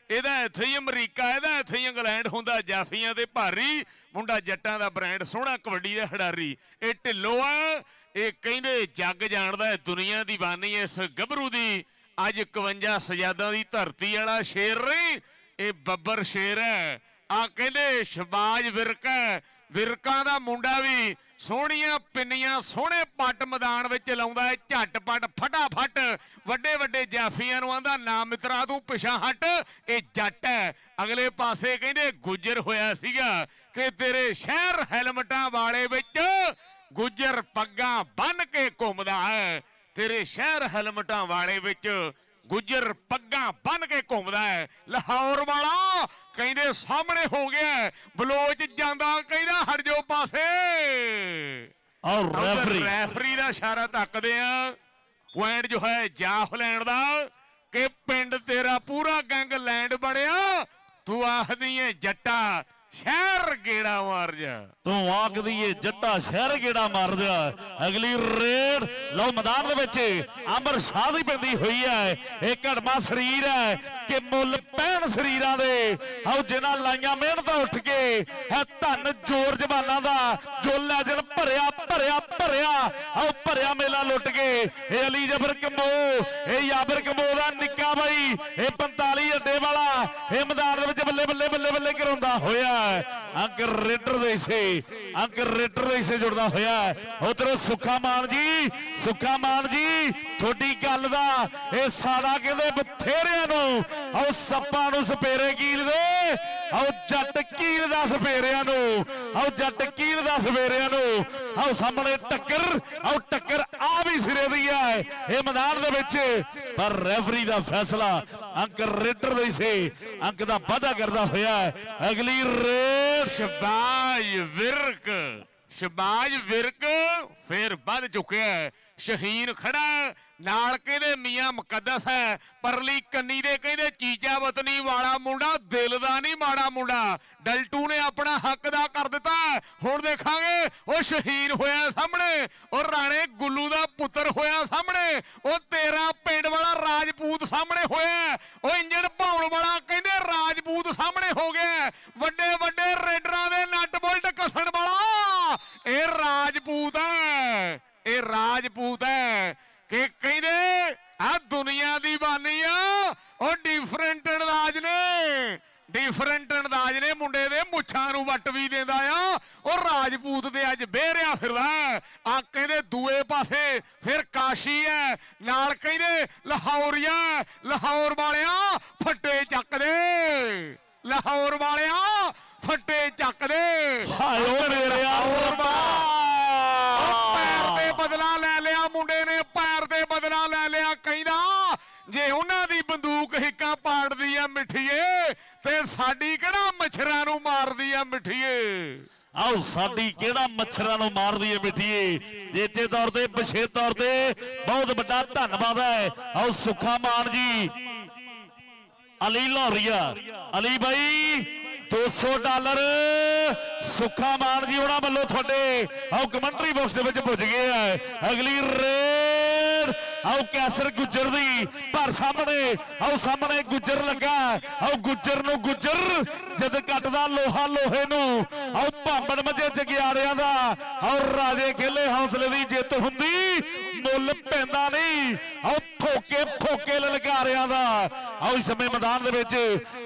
ਇਹਦਾ ਇੱਥੇ ਹੀ ਅਮਰੀਕਾ ਇਹਦਾ ਇੱਥੇ ਹੀ ਇੰਗਲੈਂਡ ਹੁੰਦਾ ਜਾਫੀਆਂ ਤੇ ਭਾਰੀ ਮੁੰਡਾ ਜੱਟਾਂ ਦਾ ਬ੍ਰਾਂਡ ਸੋਹਣਾ ਕਬੱਡੀ ਦਾ ਖਿਡਾਰੀ ਇਹ ਢਿੱਲੋਂ ਆ ਇਹ ਕਹਿੰਦੇ ਜੱਗ ਜਾਣਦਾ ਹੈ ਦੁਨੀਆ ਦੀ ਬਾਨੀ ਇਸ ਗੱਭਰੂ ਦੀ ਅੱਜ 51 ਸਜਾਦਾਂ ਦੀ ਧਰਤੀ ਵਾਲਾ ਸ਼ੇਰ ਨਹੀਂ ਇਹ ਬੱਬਰ ਸ਼ੇਰ ਹੈ ਆ ਕਹਿੰਦੇ ਸ਼ਬਾਜ ਵਿਰਕਾਂ ਦਾ ਮੁੰਡਾ ਵੀ ਸੋਹਣੀਆਂ ਪਿੰਨੀਆਂ ਸੋਹਣੇ ਪੱਟ ਮੈਦਾਨ ਵਿੱਚ ਲਾਉਂਦਾ ਹੈ ਝਟਪਟ ਫਟਾਫਟ ਵੱਡੇ ਜਾਫੀਆਂ ਨੂੰ ਆਂਦਾ ਨਾ ਮਿੱਤਰਾ ਤੂੰ ਪਿਛਾਂ ਹਟ ਇਹ ਜੱਟ ਹੈ ਅਗਲੇ ਪਾਸੇ ਕਹਿੰਦੇ ਗੁੱਜਰ ਹੋਇਆ ਸੀਗਾ ਕਿ ਤੇਰੇ ਸ਼ਹਿਰ ਹੈਲਮਟਾਂ ਵਾਲੇ ਵਿੱਚ ਗੁੱਜਰ ਪੱਗਾਂ ਬੰਨ ਕੇ ਘੁੰਮਦਾ ਹੈ ਤੇਰੇ ਸ਼ਹਿਰ ਹੈਲਮਟਾਂ ਵਾਲੇ ਵਿੱਚ ਗੁੱਜਰ ਪੱਗਾਂ ਬੰਨ ਕੇ ਘੁੰਮਦਾ ਹੈ ਲਾਹੌਰ ਵਾਲਾ ਕਹਿੰਦੇ ਸਾਹਮਣੇ ਹੋ ਗਿਆ ਬਲੋਚ ਜਾਂਦਾ ਕਹਿੰਦਾ ਹਟ ਜਾਓ ਪਾਸੇ ਔਰ ਰੈਫਰੀ ਦਾ ਇਸ਼ਾਰਾ ਤੱਕਦੇ ਆ ਪੁਆਇੰਟ ਜੋ ਹੈ ਜਾਫਲੈਂਡ ਦਾ ਕਿ ਪਿੰਡ ਤੇਰਾ ਪੂਰਾ ਗੈਂਗ ਲੈਂਡ ਬਣਿਆ ਤੂੰ ਆਖਦੀ ਏ ਜੱਟਾ ਸ਼ਹਿਰ ਗੇੜਾ ਮਾਰ ਜਾ ਤੂੰ ਆਖਦੀ ਏ ਜੱਟਾ ਸ਼ਹਿਰ ਗੇੜਾ ਮਾਰ ਜਾ ਅਗਲੀ ਰੇਡ ਲਓ ਮੈਦਾਨ ਦੇ ਵਿੱਚ ਅੰਬਰ ਸ਼ਾਹ ਦੀ ਪੈਂਦੀ ਹੋਈ ਹੈ ਇਹ ਘੜਮਾ ਸਰੀਰ ਹੈ ਕਿ ਮੁੱਲ ਪੈਣ ਸਰੀਰਾਂ ਦੇ ਆਓ ਜਿਨ੍ਹਾਂ ਲਾਈਆਂ ਮਿਹਨਤਾਂ ਉੱਠ ਕੇ ਹੈ ਧੰਨ ਜੋਰ ਜਵਾਨਾਂ ਦਾ ਜੋ ਲੈਜਨ ਭਰਿਆ ਆਓ ਭਰਿਆ ਮੇਲਾ ਲੁੱਟ ਕੇ ਇਹ ਅਲੀ ਜਬਰ ਕੰਬੋ ਇਹ ਯਾਬਰ ਕੰਬੋ ਦਾ ਨਿੱਕਾ ਬਾਈ ਇਹ 45 ਅੱਡੇ ਵਾਲਾ ਇਹ ਮੈਦਾਨ ਦੇ ਵਿੱਚ ਬੱਲੇ ਕਰਾਉਂਦਾ ਹੋਇਆ ਅੰਕ ਰੇਡਰ ਦੇ ਹਿੱਸੇ ਜੁੜਦਾ ਹੋਇਆ ਉਧਰ ਸੁੱਖਾ ਮਾਨ ਜੀ ਤੁਹਾਡੀ ਗੱਲ ਦਾ ਇਹ ਸਾੜਾ ਕਹਿੰਦੇ ਬਥੇਰਿਆਂ ਨੂੰ ਆਓ ਸੱਪਾਂ ਨੂੰ ਸਪੇਰੇ ਕੀਲਦੇ ਆਓ ਜੱਟ ਕੀਲਦਾ ਸਪੇਰਿਆਂ ਨੂੰ ਆਓ ਸਾਹਮਣੇ ਟੱਕਰ ਆ ਵੀ ਸਿਰੇ ਦੀ ਹੈ ਇਹ ਮੈਦਾਨ ਦੇ ਵਿੱਚ ਪਰ ਰੈਫਰੀ ਦਾ ਫੈਸਲਾ ਅੰਕ ਰੇਡਰ ਦੇ ਹਿੱਸੇ ਅੰਕ ਦਾ ਵਾਅਦਾ ਕਰਦਾ ਹੋਇਆ ਅਗਲੀ ਰੇਡ ਸ਼ਬਾਜ ਵਿਰਕ ਫੇਰ ਵੱਧ ਚੁੱਕਿਆ ਸ਼ਹੀਨ ਖੜਾ ਨਾਲ ਕਹਿੰਦੇ ਮੀਆਂ ਮੁਕੱਦਸ ਹੈ ਪਰਲੀ ਕੰਨੀ ਦੇ ਕਹਿੰਦੇ ਚੀਚਾ ਵਤਨੀ ਵਾਲਾ ਮੁੰਡਾ ਦਿਲ ਦਾ ਨਹੀਂ ਮਾੜਾ ਮੁੰਡਾ ਡਲਟੂ ਨੇ ਆਪਣਾ ਹੱਕ ਦਾ ਕਰ ਦਿੱਤਾ ਹੁਣ ਦੇਖਾਂਗੇ ਉਹ ਸ਼ਹੀਨ ਹੋਇਆ ਸਾਹਮਣੇ ਉਹ ਰਾਣੇ ਗੁੱਲੂ ਦਾ ਪੁੱਤਰ ਹੋਇਆ ਸਾਹਮਣੇ ਉਹ ਤੇਰਾ ਪਿੰਡ ਵਾਲਾ ਰਾਜਪੂਤ ਸਾਹਮਣੇ ਹੋਇਆ ਉਹ ਇੰਜਣ ਭਾਉਣ ਵਾਲਾ ਕਹਿੰਦੇ ਰਾਜਪੂਤ ਸਾਹਮਣੇ ਹੋ ਗਿਆ ਵੱਡੇ ਰੇਡਰਾਂ ਦੇ ਨੱਟ ਬੁਲਟ ਕੱਸਣ ਵਾਲਾ ਇਹ ਰਾਜਪੂਤ ਹੈ ਕਿ ਕਹਿੰਦੇ ਆ ਦੁਨੀਆ ਦੀ ਬਾਨੀ ਆ ਉਹ ਡਿਫਰੈਂਟ ਅੰਦਾਜ਼ ਨੇ ਮੁੰਡੇ ਦੇ ਮੁੱਛਾਂ ਨੂੰ ਵੱਟ ਵੀ ਦਿੰਦਾ ਆ ਉਹ ਰਾਜਪੂਤ ਦੇ ਅੱਜ ਬੇਰਿਆ ਫਿਰਦਾ ਆ ਕਹਿੰਦੇ ਦੂਏ ਪਾਸੇ ਫਿਰ ਕਾਸ਼ੀ ਹੈ ਨਾਲ ਕਹਿੰਦੇ ਲਾਹੌਰ ਵਾਲਿਆ ਫੱਟੇ ਚੱਕਦੇ ਹਾਏ ਓ ਮੇਰੇ ਪੈਰ ਤੇ ਬਦਲਾ ਲੈ ਲਿਆ ਮੁੰਡੇ ਨੇ ਕਹਿੰਦਾ ਜੇ ਉਹਨਾਂ ਦੀ ਬੰਦੂਕ ਹਿੱਕਾਂ ਪਾੜਦੀ ਆ ਮਿੱਠੀਏ ਤੇ ਸਾਡੀ ਕਿਹੜਾ ਮੱਛਰਾਂ ਨੂੰ ਮਾਰਦੀ ਆ ਮਿੱਠੀਏ ਆਓ ਸਾਡੀ ਕਿਹੜਾ ਮੱਛਰਾਂ ਨੂੰ ਮਾਰਦੀ ਏ ਮਿੱਠੀਏ ਜੇਜੇ ਤੌਰ ਤੇ ਵਿਸ਼ੇਸ਼ ਤੌਰ ਤੇ ਬਹੁਤ ਵੱਡਾ ਧੰਨਵਾਦ ਹੈ ਆਓ ਸੁੱਖਾ ਮਾਨ ਜੀ ਅਲੀ ਲੋਰੀਆ ਅਲੀ ਬਾਈ $200 ਸੁੱਖਾ ਮਾਨ ਜੀ ਉਹਨਾਂ ਵੱਲੋਂ ਤੁਹਾਡੇ ਆਓ ਕਮੈਂਟਰੀ ਬਾਕਸ ਦੇ ਵਿੱਚ ਪੁੱਜ ਗਏ ਆ ਅਗਲੀ ਰੇਡ ਆਓ ਕੈਸਰ ਗੁੱਜਰ ਦੀ ਪਰ ਸਾਹਮਣੇ ਗੁੱਜਰ ਲੱਗਾ ਆਓ ਗੁੱਜਰ ਨੂੰ ਜਦ ਕੱਟਦਾ ਲੋਹੇ ਨੂੰ ਆਓ ਭਾਂਬੜ ਮੱਝੇ ਜਗਿਆਰਿਆਂ ਦਾ ਆਓ ਰਾਜੇ ਖੇਲੇ ਹੌਸਲੇ ਦੀ ਜਿੱਤ ਹੁੰਦੀ ਮੁੱਲ ਪੈਂਦਾ ਨਹੀਂ ਆਓ ਹੋਕੇ ਫੋਕੇ ਲਲਕਾਰਿਆਂ ਦਾ। ਆਓ ਇਸ ਸਮੇਂ ਮੈਦਾਨ ਦੇ ਵਿੱਚ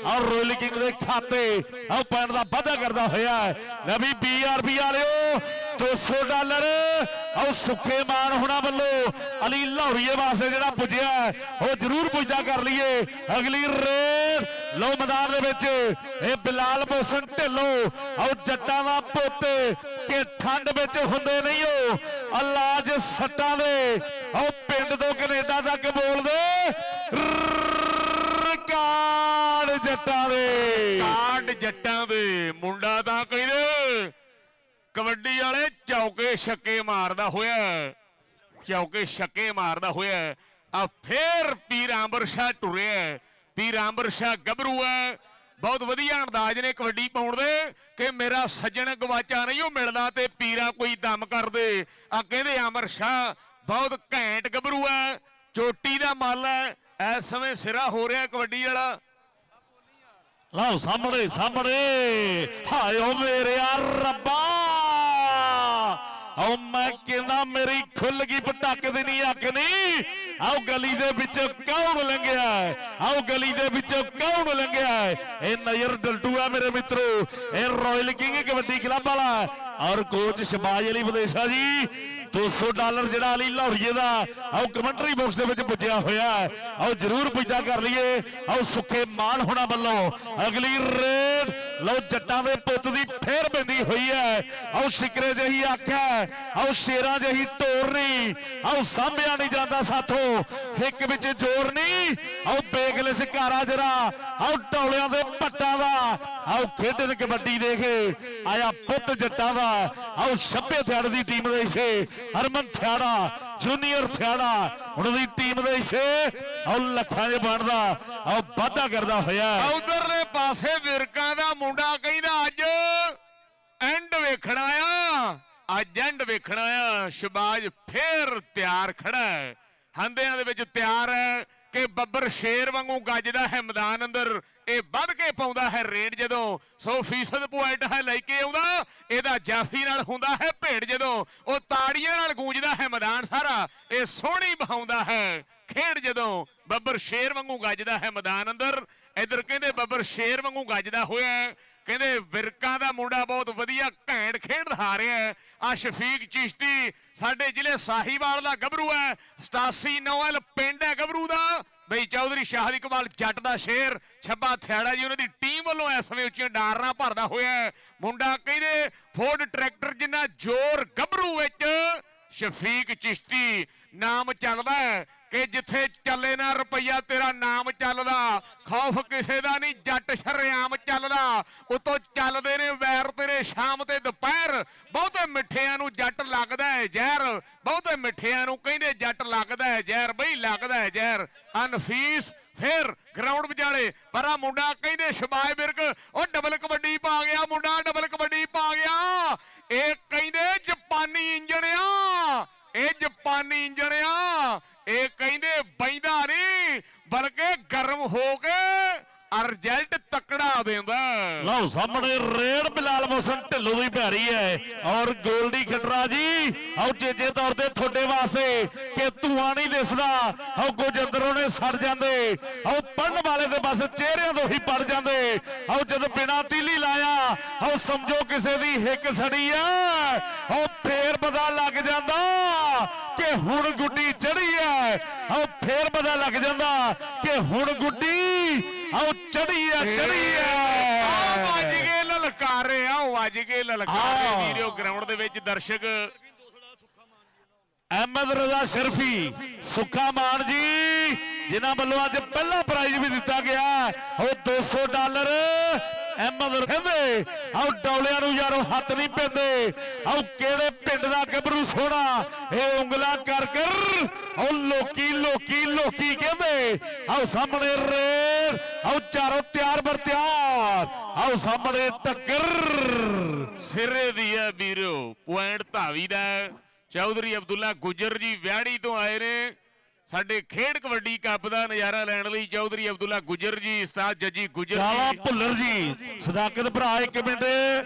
ਆਓ ਰੋਇਲ ਕਿੰਗ ਦੇ ਖਾਤੇ ਆਓ ਪੁਆਇੰਟ ਦਾ ਵਾਧਾ ਕਰਦਾ ਹੋਇਆ ਲੈ ਵੀ BRB ਵਾਲਿਓ $200 ਆਓ ਸੁੱਖੇ ਮਾਨ ਹੋਣਾ ਵੱਲੋਂ ਅਲੀ ਲਾਹੌਰੀਏ ਵਾਸਤੇ ਜਿਹੜਾ ਪੁੱਜਿਆ ਉਹ ਜ਼ਰੂਰ ਪੁੱਜਦਾ ਕਰ ਲਈਏ। ਅਗਲੀ ਰੇਡ ਲੋ ਮੈਦਾਨ ਦੇ ਵਿੱਚ ਇਹ ਬਿਲਾਲ ਮੋਹਸਨ ਢਿੱਲੋਂ ਆਓ ਜੱਟਾਂ ਦਾ ਪੁੱਤ ਕਿ ਠੰਡ ਵਿੱਚ ਹੁੰਦੇ ਨਹੀਂ ਉਹ ਇਲਾਜ ਸੱਟਾਂ ਦੇ ਆਓ ਪਿੰਡ ਤੋਂ ਕੈਨੇਡਾ ਤੱਕ ਬੋਲਦੇ ਰਿਕਾਰਡ ਜੱਟਾਂ ਦੇ। ਕਾਂਡ ਜੱਟਾਂ ਦੇ ਮੁੰਡਾ ਤਾਂ ਕਹਿੰਦੇ ਕਬੱਡੀ ਵਾਲੇ ਚੌਕੇ ਛੱਕੇ ਮਾਰਦਾ ਹੋਇਆ, ਚੌਕੇ ਛੱਕੇ ਮਾਰਦਾ ਹੋਇਆ। ਆ ਫੇਰ ਪੀਰ ਅੰਬਰ ਸ਼ਾਹ ਟੁਰਿਆ, ਪੀਰ ਅੰਬਰ ਸ਼ਾਹ ਗੱਭਰੂ ਹੈ। ਬਹੁਤ ਵਧੀਆ ਅੰਦਾਜ਼ ਨੇ ਕਬੱਡੀ ਪਾਉਣ ਦੇ ਕਿ ਮੇਰਾ ਸੱਜਣ ਗਵਾਚਾ ਨਹੀਂ ਉਹ ਮਿਲਦਾ ਤੇ ਪੀਰਾ ਕੋਈ ਦਮ ਕਰਦੇ। ਆ ਕਹਿੰਦੇ ਅੰਬਰ ਸ਼ਾਹ ਬਹੁਤ ਘੈਂਟ ਗੱਭਰੂ ਹੈ, ਚੋਟੀ ਦਾ ਮੱਲ ਹੈ। ਇਸ ਸਮੇਂ ਸਿਰਾ ਹੋ ਰਿਹਾ ਕਬੱਡੀ ਵਾਲਾ। ਲਓ ਸਾਹਮਣੇ ਸਾਹਮਣੇ ਹਾਏ ਓ ਮੇਰੇ ਆ ਰੱਬਾ ਆਓ ਮੈਂ ਕਹਿੰਦਾ ਮੇਰੀ ਖੁੱਲ ਗਈ ਪਟਕ ਦੀ ਨਹੀਂ ਅੱਖ ਨਹੀਂ। ਆਓ ਗਲੀ ਦੇ ਵਿੱਚ ਕੌਣ ਲੰਘਿਆ, ਆਓ ਗਲੀ ਦੇ ਵਿੱਚ ਕੌਣ ਲੰਘਿਆ। ਇਹ ਨਜ਼ਰ ਡਲਟੂ ਆ ਮੇਰੇ ਮਿੱਤਰੋ, ਇਹ ਰਾਇਲ ਕਿੰਗ ਕਬੱਡੀ ਕਲੱਬ ਵਾਲਾ ਔਰ ਕੋਚ ਸ਼ਬਾਜ ਅਲੀ ਵਿਦੇਸ਼ਾ ਜੀ। $200 ਜਿਹੜਾ ਅਲੀ ਲਾਹੌਰੀਏ ਦਾ ਆਓ ਕਮੈਂਟਰੀ ਬਾਕਸ ਦੇ ਵਿੱਚ ਪੁੱਜਿਆ ਹੋਇਆ ਆਓ ਜ਼ਰੂਰ ਪੁੱਜਦਾ ਕਰ ਲਈਏ। ਆਓ ਸੁੱਖੇ ਮਾਨ ਹੋਣਾ ਵੱਲੋਂ ਅਗਲੀ ਰੇਡ ਲਓ ਜੱਟਾਂ ਦੇ ਪੁੱਤ ਦੀ ਫੇਰ ਪੈਂਦੀ ਹੋਈ ਹੈ। ਆਓ ਸ਼ਿਕਰੇ ਜਿਹੀ ਅੱਖ ਹੈ, ਆਓ ਸ਼ੇਰਾਂ ਜਿਹੀ ਟੋਰ ਨਹੀਂ, ਆਓ ਸਾਂਭਿਆ ਨਹੀਂ ਜਾਂਦਾ ਸਾਥੋਂ ਹਿੱਕ ਵਿੱਚ ਜ਼ੋਰ ਨਹੀਂ। ਆਓ ਬੇਗਲੇ ਸ਼ਿਕਾਰਾ ਜਰਾ ਆਓ ਟੌਲਿਆਂ ਦੇ ਪੱਟਾਂ ਦਾ ਆਓ ਖੇਡਣ ਕਬੱਡੀ ਦੇ ਕੇ ਆਇਆ ਪੁੱਤ ਜੱਟਾਂ ਦਾ। ਆਓ 96 ਥਿਆੜ ਦੀ ਟੀਮ ਦੇ ਹਿੱਸੇ ਹਰਮਨ ਥਿਆੜਾ ਜੂਨੀਅਰ ਥਿਆੜਾ ਉਹਨਾਂ ਦੀ ਟੀਮ ਦੇ ਹਿੱਸੇ ਆਓ ਲੱਖਾਂ ਦੇ ਬਣਦਾ ਆਓ ਵਾਧਾ ਕਰਦਾ ਹੋਇਆ। ਉਧਰਲੇ ਪਾਸੇ ਵਿਰਕਾਂ ਦਾ ਮੁੰਡਾ ਕਹਿੰਦਾ ਅੱਜ ਐਂਡ ਵੇਖਣਾ ਆ, ਅੱਜ ਐਂਡ ਵੇਖਣਾ ਆ। ਸ਼ਬਾਜ ਫੇਰ ਤਿਆਰ ਖੜਾ ਹੈ, ਹੰਦਿਆਂ ਦੇ ਵਿੱਚ ਤਿਆਰ ਹੈ ਕਿ ਬੱਬਰ ਸ਼ੇਰ ਵਾਂਗੂ ਗੱਜਦਾ ਹੈ ਮੈਦਾਨ ਅੰਦਰ। ਇਹ ਵੱਧ ਕੇ ਪਾਉਂਦਾ ਹੈ ਰੇਡ ਜਦੋਂ 100% ਪੁਆਇੰਟ ਹੈ ਲੈ ਕੇ ਆਉਂਦਾ। ਇਹਦਾ ਜਾਫੀ ਨਾਲ ਹੁੰਦਾ ਹੈ ਭੇਡ ਜਦੋਂ ਉਹ ਤਾੜੀਆਂ ਨਾਲ ਗੂੰਜਦਾ ਹੈ ਮੈਦਾਨ ਸਾਰਾ। ਇਹ ਸੋਹਣੀ ਬਹਾਉਂਦਾ ਹੈ ਖੇਡ ਜਦੋਂ ਬੱਬਰ ਸ਼ੇਰ ਵਾਂਗੂ ਗੱਜਦਾ ਹੈ ਮੈਦਾਨ ਅੰਦਰ। ਇੱਧਰ ਕਹਿੰਦੇ ਬੱਬਰ ਸ਼ੇਰ ਵਾਂਗੂ ਗੱਜਦਾ ਹੋਇਆ, ਕਹਿੰਦੇ ਵਿਰਕਾਂ ਦਾ ਮੁੰਡਾ ਬਹੁਤ ਵਧੀਆ ਘੈਂਟ ਖੇਡ ਦਿਖਾ ਰਿਹਾ ਹੈ। ਆ ਸ਼ਫੀਕ ਚਿਸ਼ਤੀ ਸਾਡੇ ਜ਼ਿਲ੍ਹੇ ਸਾਹੀਵਾਲ ਦਾ ਗੱਭਰੂ ਹੈ, 87 ਨੌਲ ਪਿੰਡ ਹੈ ਗੱਭਰੂ ਦਾ। ਬਈ ਚੌਧਰੀ ਸ਼ਾਹਦ ਇਕਬਾਲ ਜੱਟ ਦਾ ਸ਼ੇਰ ਛੱਬਾ ਥਿਆੜਾ ਜੀ ਉਹਨਾਂ ਦੀ ਟੀਮ ਵੱਲੋਂ ਇਸ ਸਮੇਂ ਉੱਚੀਆਂ ਡਾਰਨਾ ਭਰਦਾ ਹੋਇਆ ਮੁੰਡਾ। ਕਹਿੰਦੇ ਫੋਰਡ ਟਰੈਕਟਰ ਜਿੰਨਾ ਜ਼ੋਰ ਗੱਭਰੂ ਵਿੱਚ ਸ਼ਫੀਕ ਚਿਸ਼ਤੀ ਨਾਮ ਚੱਲਦਾ ਹੈ ਕਿ ਜਿੱਥੇ ਚੱਲੇ ਨਾ ਰੁਪਈਆ ਤੇਰਾ ਨਾਮ ਚੱਲਦਾ। ਖੌਫ ਕਿਸੇ ਦਾ ਨਹੀਂ, ਜੱਟ ਸ਼ਰੇਆਮ ਚੱਲਦਾ। ਉਤੋਂ ਚੱਲਦੇ ਨੇ ਵੈਰ ਤੇਰੇ ਸ਼ਾਮ ਤੇ ਦੁਪਹਿਰ। ਬਹੁਤੇ ਮਿੱਠਿਆਂ ਨੂੰ ਜੱਟ ਲੱਗਦਾ ਹੈ ਜ਼ਹਿਰ, ਬਹੁਤੇ ਮਿੱਠਿਆਂ ਨੂੰ ਕਹਿੰਦੇ ਜੱਟ ਲੱਗਦਾ ਹੈ ਜ਼ਹਿਰ। ਬਈ ਲੱਗਦਾ ਹੈ ਜ਼ਹਿਰ ਅਨਫੀਸ। ਫੇਰ ਗਰਾਊਂਡ ਵਿਚਾਲੇ ਪਰ ਆ ਮੁੰਡਾ ਕਹਿੰਦੇ ਸ਼ਬਾਜ ਬਿਰਕ ਉਹ ਡਬਲ ਕਬੱਡੀ ਪਾ ਗਿਆ, ਮੁੰਡਾ ਡਬਲ ਕਬੱਡੀ ਪਾ ਗਿਆ। ਇਹ ਕਹਿੰਦੇ ਜਾਪਾਨੀ ਇੰਜਣ ਆ, ਇਹ ਜਾਪਾਨੀ ਇੰਜਣ ਆ। ਇਹ ਕਹਿੰਦੇ ਬੈਂਦਾ ਨਹੀਂ ਬਲਕਿ ਗਰਮ ਹੋ ਕੇ ਰਿਜ਼ਲਟ ਤਕੜਾ ਦਿੰਦਾ। ਲਓ ਸਾਹਮਣੇ ਰੇਡ ਬਿਲਾਲ ਮੋਹਸਨ ਢਿੱਲੋਂ ਦੀ ਭੈਰੀ ਹੈ ਔਰ ਗੋਲਡੀ ਖਟਰਾ ਜੀ ਆਓ ਚੇਚੇ ਤੌਰ ਤੇ ਤੁਹਾਡੇ ਵਾਸਤੇ ਕਿ ਧੂਆਂ ਨਹੀਂ ਦਿਸਦਾ। ਆਓ ਕੁਝ ਅੰਦਰੋਂ ਨੇ ਸੜ ਜਾਂਦੇ, ਆਓ ਪੜਨ ਵਾਲੇ ਦੇ ਬਸ ਚਿਹਰਿਆਂ ਤੋਂ ਹੀ ਪੜ ਜਾਂਦੇ। ਆਓ ਜਦ ਬਿਨਾ ਤੀਲੀ ਲਾਇਆ ਆਓ ਸਮਝੋ ਕਿਸੇ ਦੀ ਹਿੱਕ ਸੜੀ ਆ। ਆਓ ਫੇਰ ਪਤਾ ਲੱਗ ਜਾਂਦਾ ਕਿ ਹੁਣ ਗੁੱਡੀ ਚੜੀ ਹੈ। ਆਓ ਫੇਰ ਪਤਾ ਲੱਗ ਜਾਂਦਾ ਕਿ ਹੁਣ ਗੁੱਡੀ ਆਓ ਚੜੀ ਆ ਚੜੀ ਆ। ਆਓ ਵੱਜ ਕੇ ਲਲਕਾਰੇ, ਆਓ ਵੱਜ ਕੇ ਲਲਕਾਰੇ ਵੀਡੀਓ ਗਰਾਊਂਡ ਦੇ ਵਿੱਚ ਦਰਸ਼ਕ। ਅਹਿਮਦ ਰਜ਼ਾ ਸ਼ਰਫੀ ਸੁੱਖਾ ਮਾਨ ਜੀ ਜਿਨ੍ਹਾਂ ਵੱਲੋਂ ਅੱਜ ਪਹਿਲਾ ਪ੍ਰਾਈਜ਼ ਵੀ ਦਿੱਤਾ ਗਿਆ ਉਹ $200। ਅਹਿਮਦ ਕਹਿੰਦੇ ਆਓ ਡੌਲਿਆਂ ਨੂੰ ਯਾਰੋ ਹੱਥ ਨਹੀਂ ਪੈਂਦੇ। ਆਓ ਕਿਹੜੇ ਪਿੰਡ ਦਾ ਗੱਭਰੂ ਸੋਹਣਾ ਇਹ ਉਂਗਲਾਂ ਕਰ ਕਰ ਆਓ ਲੋਕੀ ਲੋਕੀ ਲੋਕੀ ਕਹਿੰਦੇ। ਆਓ ਸਾਹਮਣੇ ਰੇਡ ਆਓ ਚਾਰੋਂ ਤਿਆਰ ਬਰ ਤਿਆਰ। ਆਓ ਸਾਹਮਣੇ ਟੱਕਰ ਸਿਰੇ ਦੀ ਹੈ ਵੀਰੋ, ਪੁਆਇੰਟ ਧਾਵੀ ਦਾ। ਚੌਧਰੀ ਅਬਦੁੱਲਾ ਗੁਜਰ ਜੀ ਵਿਆੜੀ ਤੋਂ ਆਏ ਨੇ ਸਾਡੇ ਖੇਡ ਕਬੱਡੀ ਕੱਪ ਦਾ ਨਜ਼ਾਰਾ ਲੈਣ ਲਈ ਚੌਧਰੀ ਅਬਦੁੱਲਾ ਗੁੱਜਰ ਜੀ, ਉਸਤਾਦ ਜੱਜੀ ਗੁੱਜਰ ਕਾਲਾ ਜੀ, ਭੁੱਲਰ ਜੀ, ਸਦਾਕਤ ਭਰਾ 1 ਮਿੰਟ,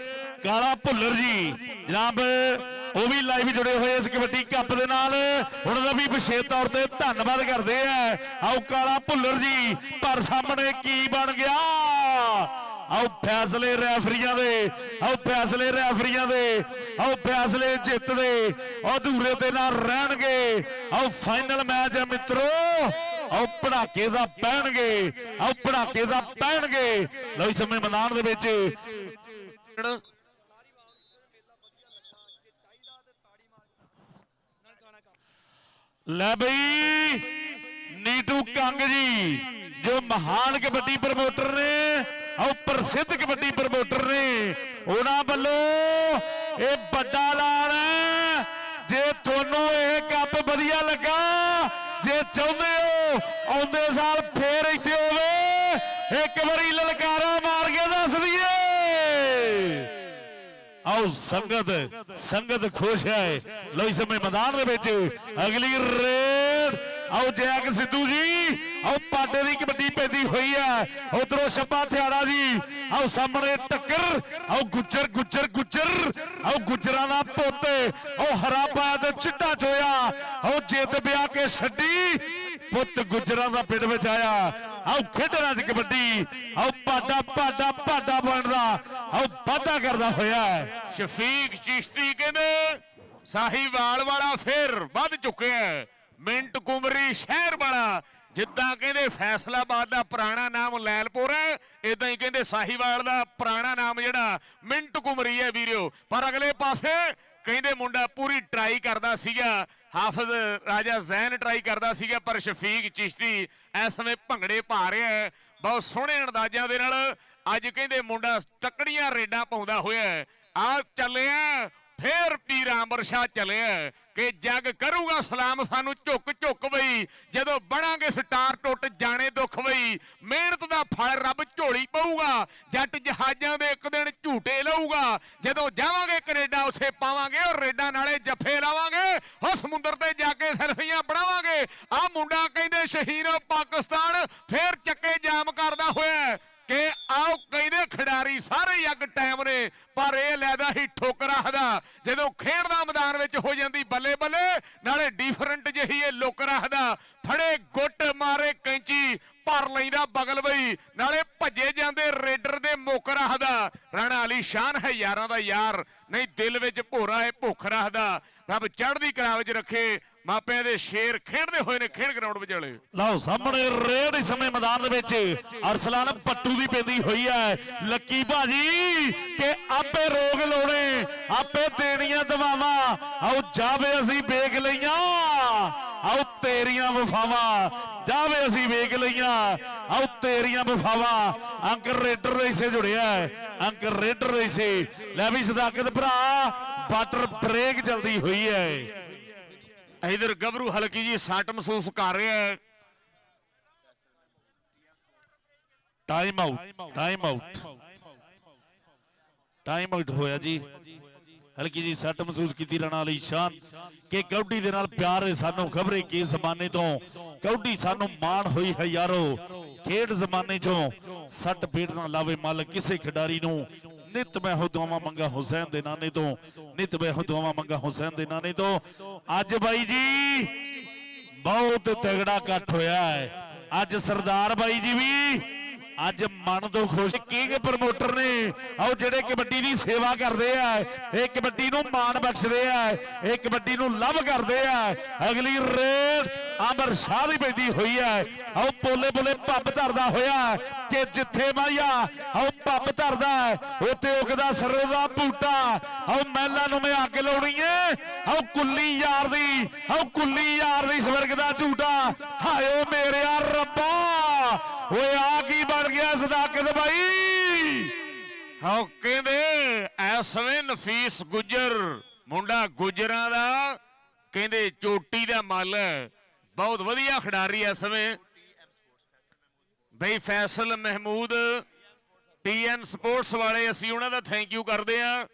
ਕਾਲਾ ਭੁੱਲਰ ਜੀ ਜਨਾਬ ਉਹ ਵੀ ਲਾਈਵ ਜੁੜੇ ਹੋਏ ਇਸ ਕਬੱਡੀ ਕੱਪ ਦੇ ਨਾਲ। ਹੁਣ ਦਾ ਵੀ ਵਿਸ਼ੇਸ਼ ਤੌਰ ਤੇ ਧੰਨਵਾਦ ਕਰਦੇ ਆ। ਆਓ ਕਾਲਾ ਭੁੱਲਰ ਜੀ, ਪਰ ਸਾਹਮਣੇ ਕੀ ਬਣ ਗਿਆ। ਆਓ ਫੈਸਲੇ ਰੈਫਰੀਆਂ ਦੇ, ਆਓ ਫੈਸਲੇ ਰੈਫਰੀਆਂ ਦੇ, ਆਓ ਫੈਸਲੇ ਜਿੱਤ ਦੇ ਅਧੂਰੇ ਤੇ ਨਾ ਰਹਿਣਗੇ। ਆਓ ਫਾਈਨਲ ਮੈਚ ਹੈ ਮਿੱਤਰੋ, ਆਓ ਪੜਾਕੇ ਦਾ ਪੈਣਗੇ, ਆਓ ਪੜਾਕੇ ਦਾ ਪੈਣਗੇ। ਲਓ ਇਸ ਸਮੇਂ ਮੈਦਾਨ ਦੇ ਵਿੱਚ ਲੈ ਬਈ ਨੀਟੂ ਕੰਗ ਜੀ ਜੋ ਮਹਾਨ ਕਬੱਡੀ ਪ੍ਰਮੋਟਰ ਨੇ, ਆਓ ਪ੍ਰਸਿੱਧ ਕਬੱਡੀ ਪ੍ਰਮੋਟਰ ਨੇ, ਉਹਨਾਂ ਵੱਲੋਂ ਇਹ ਵੱਡਾ ਐਲਾਨ ਹੈ। ਜੇ ਤੁਹਾਨੂੰ ਇਹ ਕੱਪ ਵਧੀਆ ਲੱਗਾ, ਜੇ ਚਾਹੁੰਦੇ ਹੋ ਆਉਂਦੇ ਸਾਲ ਫੇਰ ਇੱਥੇ ਹੋਵੇ, ਇੱਕ ਵਾਰੀ ਲਲਕਾਰਾ ਮਾਰ ਕੇ ਦੱਸ ਦਈਏ। ਆਓ ਸੰਗਤ ਖੁਸ਼ ਹੈ। ਲੋ ਇਸ ਸਮੇਂ ਮੈਦਾਨ ਦੇ ਵਿੱਚ ਅਗਲੀ ਰੇਡ, ਆਓ ਜੈਕ ਸਿੱਧੂ ਜੀ, ਆਓ ਪਾਡੇ ਦੀ ਕਬੱਡੀ ਪੈਂਦੀ ਹੋਈ ਹੈ। ਉਧਰੋਂ ਸ਼ੱਬਾ ਥਿਆੜਾ ਜੀ, ਆਓ ਸਾਹਮਣੇ ਟੱਕਰ, ਆਓ ਗੁੱਜਰ, ਆਓ ਗੁੱਜਰਾਂ ਦਾ ਪੁੱਤ, ਆਓ ਹਰਾ ਪਾਇਆ ਤੇ ਚਿੱਟਾ ਚੋਇਆ, ਆਓ ਜਿੱਤ ਵਿਆਹ ਕੇ ਛੱਡੀ, ਪੁੱਤ ਗੁੱਜਰਾਂ ਦਾ ਪਿੰਡ ਵਿੱਚ ਆਇਆ। ਆਓ ਖੇਡਣਾ ਚ ਕਬੱਡੀ, ਆਓ ਪਾਡਾ ਬਣਦਾ, ਆਓ ਵਾਧਾ ਕਰਦਾ ਹੋਇਆ। ਸ਼ਫੀਕ ਚਿਸ਼ਤੀ ਕਹਿੰਦੇ ਸਾਹੀਵਾਲ ਵਾਲਾ ਫੇਰ ਵੱਧ ਚੁੱਕਿਆ। ਮਿੰਟ ਕੁਮਰੀ ਸ਼ਹਿਰ ਵਾਲਾ, ਜਿੱਦਾਂ ਕਹਿੰਦੇ ਫੈਸਲਾਬਾਦ ਦਾ ਪੁਰਾਣਾ ਨਾਮ ਲੈਲਪੁਰ ਹੈ, ਇਦਾਂ ਹੀ ਕਹਿੰਦੇ ਸਾਹੀਵਾਲ ਦਾ ਪੁਰਾਣਾ ਨਾਮ ਜਿਹੜਾ ਮਿੰਟ ਕੁਮਰੀ ਹੈ ਵੀਰਿਓ। ਪਰ ਅਗਲੇ ਪਾਸੇ ਕਹਿੰਦੇ ਮੁੰਡਾ ਪੂਰੀ ਟਰਾਈ ਕਰਦਾ ਸੀਗਾ, ਹਾਫਿਜ਼ ਰਾਜਾ ਜ਼ੈਨ ਟਰਾਈ ਕਰਦਾ ਸੀਗਾ, ਪਰ ਸ਼ਫੀਕ ਚਿਸ਼ਤੀ ਇਸ ਸਮੇਂ ਭੰਗੜੇ ਪਾ ਰਿਹਾ ਹੈ ਬਹੁਤ ਸੋਹਣੇ ਅੰਦਾਜ਼ਾਂ ਦੇ ਨਾਲ। ਅੱਜ ਕਹਿੰਦੇ ਮੁੰਡਾ ਤਕੜੀਆਂ ਰੇਡਾਂ ਪਾਉਂਦਾ ਹੋਇਆ। ਆ ਚੱਲਿਆ ਫੇਰ ਪੀਰ ਅੰਬਰ ਸ਼ਾਹ ਚੱਲਿਆ ਕਿ ਜੱਗ ਕਰੂਗਾ ਸਲਾਮ ਸਾਨੂੰ ਝੁੱਕ ਬਈ, ਜਦੋਂ ਬਣਾਂਗੇ ਸਟਾਰ ਟੁੱਟ ਜਾਣੇ ਦੁੱਖ ਬਈ, ਮਿਹਨਤ ਦਾ ਫਲ ਰੱਬ ਝੋਲੀ ਪਊਗਾ, ਜੱਟ ਜਹਾਜ਼ਾਂ ਦੇ ਇੱਕ ਦਿਨ ਝੂਟੇ ਲਊਗਾ, ਜਦੋਂ ਜਾਵਾਂਗੇ ਕੈਨੇਡਾ ਉੱਥੇ ਪਾਵਾਂਗੇ ਉਹ ਰੇਡਾਂ ਨਾਲੇ ਜੱਫੇ ਲਾਵਾਂਗੇ, ਉਹ ਸਮੁੰਦਰ ਤੇ ਜਾ ਕੇ ਸੈਲਫੀਆਂ ਬਣਾਵਾਂਗੇ। ਆ ਮੁੰਡਾ ਕਹਿੰਦੇ ਸ਼ਹੀਨ ਪਾਕਿਸਤਾਨ ਫੇਰ ਚੱਕੇ ਜਾਮ ਕਰਦਾ ਹੋਇਆ ਕਿ ਆਓ ਕਹਿੰਦੇ ਖਿਡਾਰੀ ਸਾਰੇ ਯੱਗ ਟਾਈਮ ਨੇ, ਪਰ ਇਹ ਲੈਦਾ ਹੀ ਠੋਕ ਰੱਖਦਾ ਜਦੋਂ ਖੇਡਦਾ ਮੈਦਾਨ ਵਿੱਚ ਹੋ ਜਾਂਦੀ ਬੱਲੇ ਨਾਲੇ ਡਿਫਰੈਂਟ ਜਿਹੀ ਇਹ ਲੁੱਕ ਰੱਖਦਾ, ਫੜੇ ਗੁੱਟ ਮਾਰੇ ਕੈਂਚੀ ਭਰ ਲੈਂਦਾ ਬਗਲ ਬਈ, ਨਾਲੇ ਭੱਜੇ ਜਾਂਦੇ ਰੇਡਰ ਦੇ ਮੁੱਕ ਰੱਖਦਾ। ਰਾਣਾ ਅਲੀ ਸ਼ਾਨ ਹੈ ਯਾਰਾਂ ਦਾ ਯਾਰ, ਨਹੀਂ ਦਿਲ ਵਿੱਚ ਭੋਰਾ ਇਹ ਭੁੱਖ ਰੱਖਦਾ। ਰੱਬ ਚੜ੍ਹਦੀ ਕਲਾ ਵਿੱਚ ਰੱਖੇ ਮਾਪਿਆਂ ਦੇ ਸ਼ੇਰ ਖੇਡਦੇ ਹੋਏ ਨੇ ਖੇਡ ਗਰਾਊਂਡ ਵਿਚਾਲੇ। ਲਓ ਸਾਹਮਣੇ ਰੇਡ ਇਸ ਸਮੇਂ ਮੈਦਾਨ ਦੇ ਵਿੱਚ ਅਰਸਲਾਨ ਪੱਟੂ ਦੀ ਪੈਂਦੀ ਹੋਈ ਹੈ। ਲੱਕੀ ਭਾਜੀ ਕਿ ਆਪੇ ਰੋਗ ਲਾਉਣੇ, ਆਪੇ ਦੇਣੀਆਂ ਦਵਾਵਾਂ, ਆਓ ਜਾਵੇ ਅਸੀਂ ਵੇਖ ਲਈਆਂ, ਆਓ ਤੇਰੀਆਂ ਵਫਾਵਾਂ, ਜਾਵੇ ਅਸੀਂ ਵੇਖ ਲਈਆਂ, ਆਓ ਤੇਰੀਆਂ ਵਫਾਵਾਂ। ਅੰਕ ਰੇਡਰ ਦੇ ਹਿੱਸੇ ਜੁੜਿਆ, ਅੰਕ ਰੇਡਰ ਦੇ ਹਿੱਸੇ। ਲੈ ਵੀ ਸਦਾਕਤ ਭਰਾ ਵਾਟਰ ਬ੍ਰੇਕ ਜਲਦੀ ਹੋਈ ਹੈ। ਇਧਰ ਗੱਭਰੂ ਹਲਕੀ ਜੀ ਸੱਟ ਮਹਿਸੂਸ ਕਰ ਰਿਹਾ ਹੈ। ਟਾਈਮ ਆਊਟ ਹੋਇਆ ਜੀ। ਹਲਕੀ ਜੀ ਸੱਟ ਮਹਿਸੂਸ ਕੀਤੀ ਰਾਣਾ ਅਲੀ ਸ਼ਾਨ ਕਿ ਕਬੱਡੀ ਦੇ ਨਾਲ ਪਿਆਰ ਹੈ ਸਾਨੂੰ ਖਬਰੇ ਕੀ ਜ਼ਮਾਨੇ ਤੋਂ, ਕਬੱਡੀ ਸਾਨੂੰ ਮਾਣ ਹੋਈ ਹੈ ਯਾਰੋ, ਖੇਡ ਜ਼ਮਾਨੇ ਚੋਂ ਸੱਟ ਫੇਟ ਨਾ ਲਾਵੇ ਮਾਲਕ ਕਿਸੇ ਖਿਡਾਰੀ ਨੂੰ। ਨਿਤ ਮੈਂ ਹੋ ਦੁਆਵਾਂ ਮੰਗਾ ਹੁਸੈਨ ਦੇ ਨਾਨੇ ਤੋਂ, ਨਿਤ ਮੈਂ ਹੋ ਦੁਆਵਾਂ ਮੰਗਾ ਹੁਸੈਨ ਦੇ ਨਾਨੇ ਤੋਂ। ਅੱਜ ਬਾਈ ਜੀ ਬਹੁਤ ਤਗੜਾ ਇਕੱਠ ਹੋਇਆ ਹੈ। ਅੱਜ ਸਰਦਾਰ ਬਾਈ ਜੀ ਵੀ ਅੱਜ ਮਨ ਤੋਂ ਖੁਸ਼, ਕਿੰਗ ਪ੍ਰਮੋਟਰ ਨੇ ਆਓ ਜਿਹੜੇ ਕਬੱਡੀ ਦੀ ਸੇਵਾ ਕਰਦੇ ਆ, ਇਹ ਕਬੱਡੀ ਨੂੰ ਮਾਣ ਬਖਸ਼ਦੇ ਆ, ਇਹ ਕਬੱਡੀ ਨੂੰ ਲਵ ਕਰਦੇ ਆ। ਅਗਲੀ ਰੇਡ ਅੰਬਰ ਸ਼ਾਹ ਦੀ ਪੈਂਦੀ ਹੋਈ ਹੈ। ਆਓ ਪੋਲੇ ਪੱਬ ਧਰਦਾ ਹੋਇਆ ਕਿ ਜਿੱਥੇ ਮਾਇਆ ਆਓ ਪੱਬ ਧਰਦਾ ਉੱਥੇ ਉਗਦਾ ਸਰੋਂ ਦਾ ਬੂਟਾ। ਆਓ ਮਹਿਲਾਂ ਨੂੰ ਮੈਂ ਅੱਗ ਲਾਉਣੀ ਏ, ਆਓ ਕੁੱਲੀ ਯਾਰ ਦੀ, ਆਓ ਕੁੱਲੀ ਯਾਰ ਦੀ ਸਵਰਗ ਦਾ ਝੂਟਾ। ਹਾਏ ਮੇਰਿਆ ਰੱਬਾ ਓਏ ਆ ਕੀ ਬਣ ਗਿਆ ਸਦਾਕਤ ਬਾਈ। ਹਾਂ ਕਹਿੰਦੇ ਇਸ ਵੇਲੇ ਨਫੀਸ ਗੁੱਜਰ ਮੁੰਡਾ ਗੁੱਜਰਾਂ ਦਾ ਕਹਿੰਦੇ ਚੋਟੀ ਦਾ ਮੱਲ, ਬਹੁਤ ਵਧੀਆ ਖਿਡਾਰੀ ਇਸ ਵੇਲੇ ਬਈ ਫੈਸਲ ਮਹਿਮੂਦ TN ਸਪੋਰਟਸ ਵਾਲੇ, ਅਸੀਂ ਉਹਨਾਂ ਦਾ ਥੈਂਕ ਯੂ ਕਰਦੇ ਆ,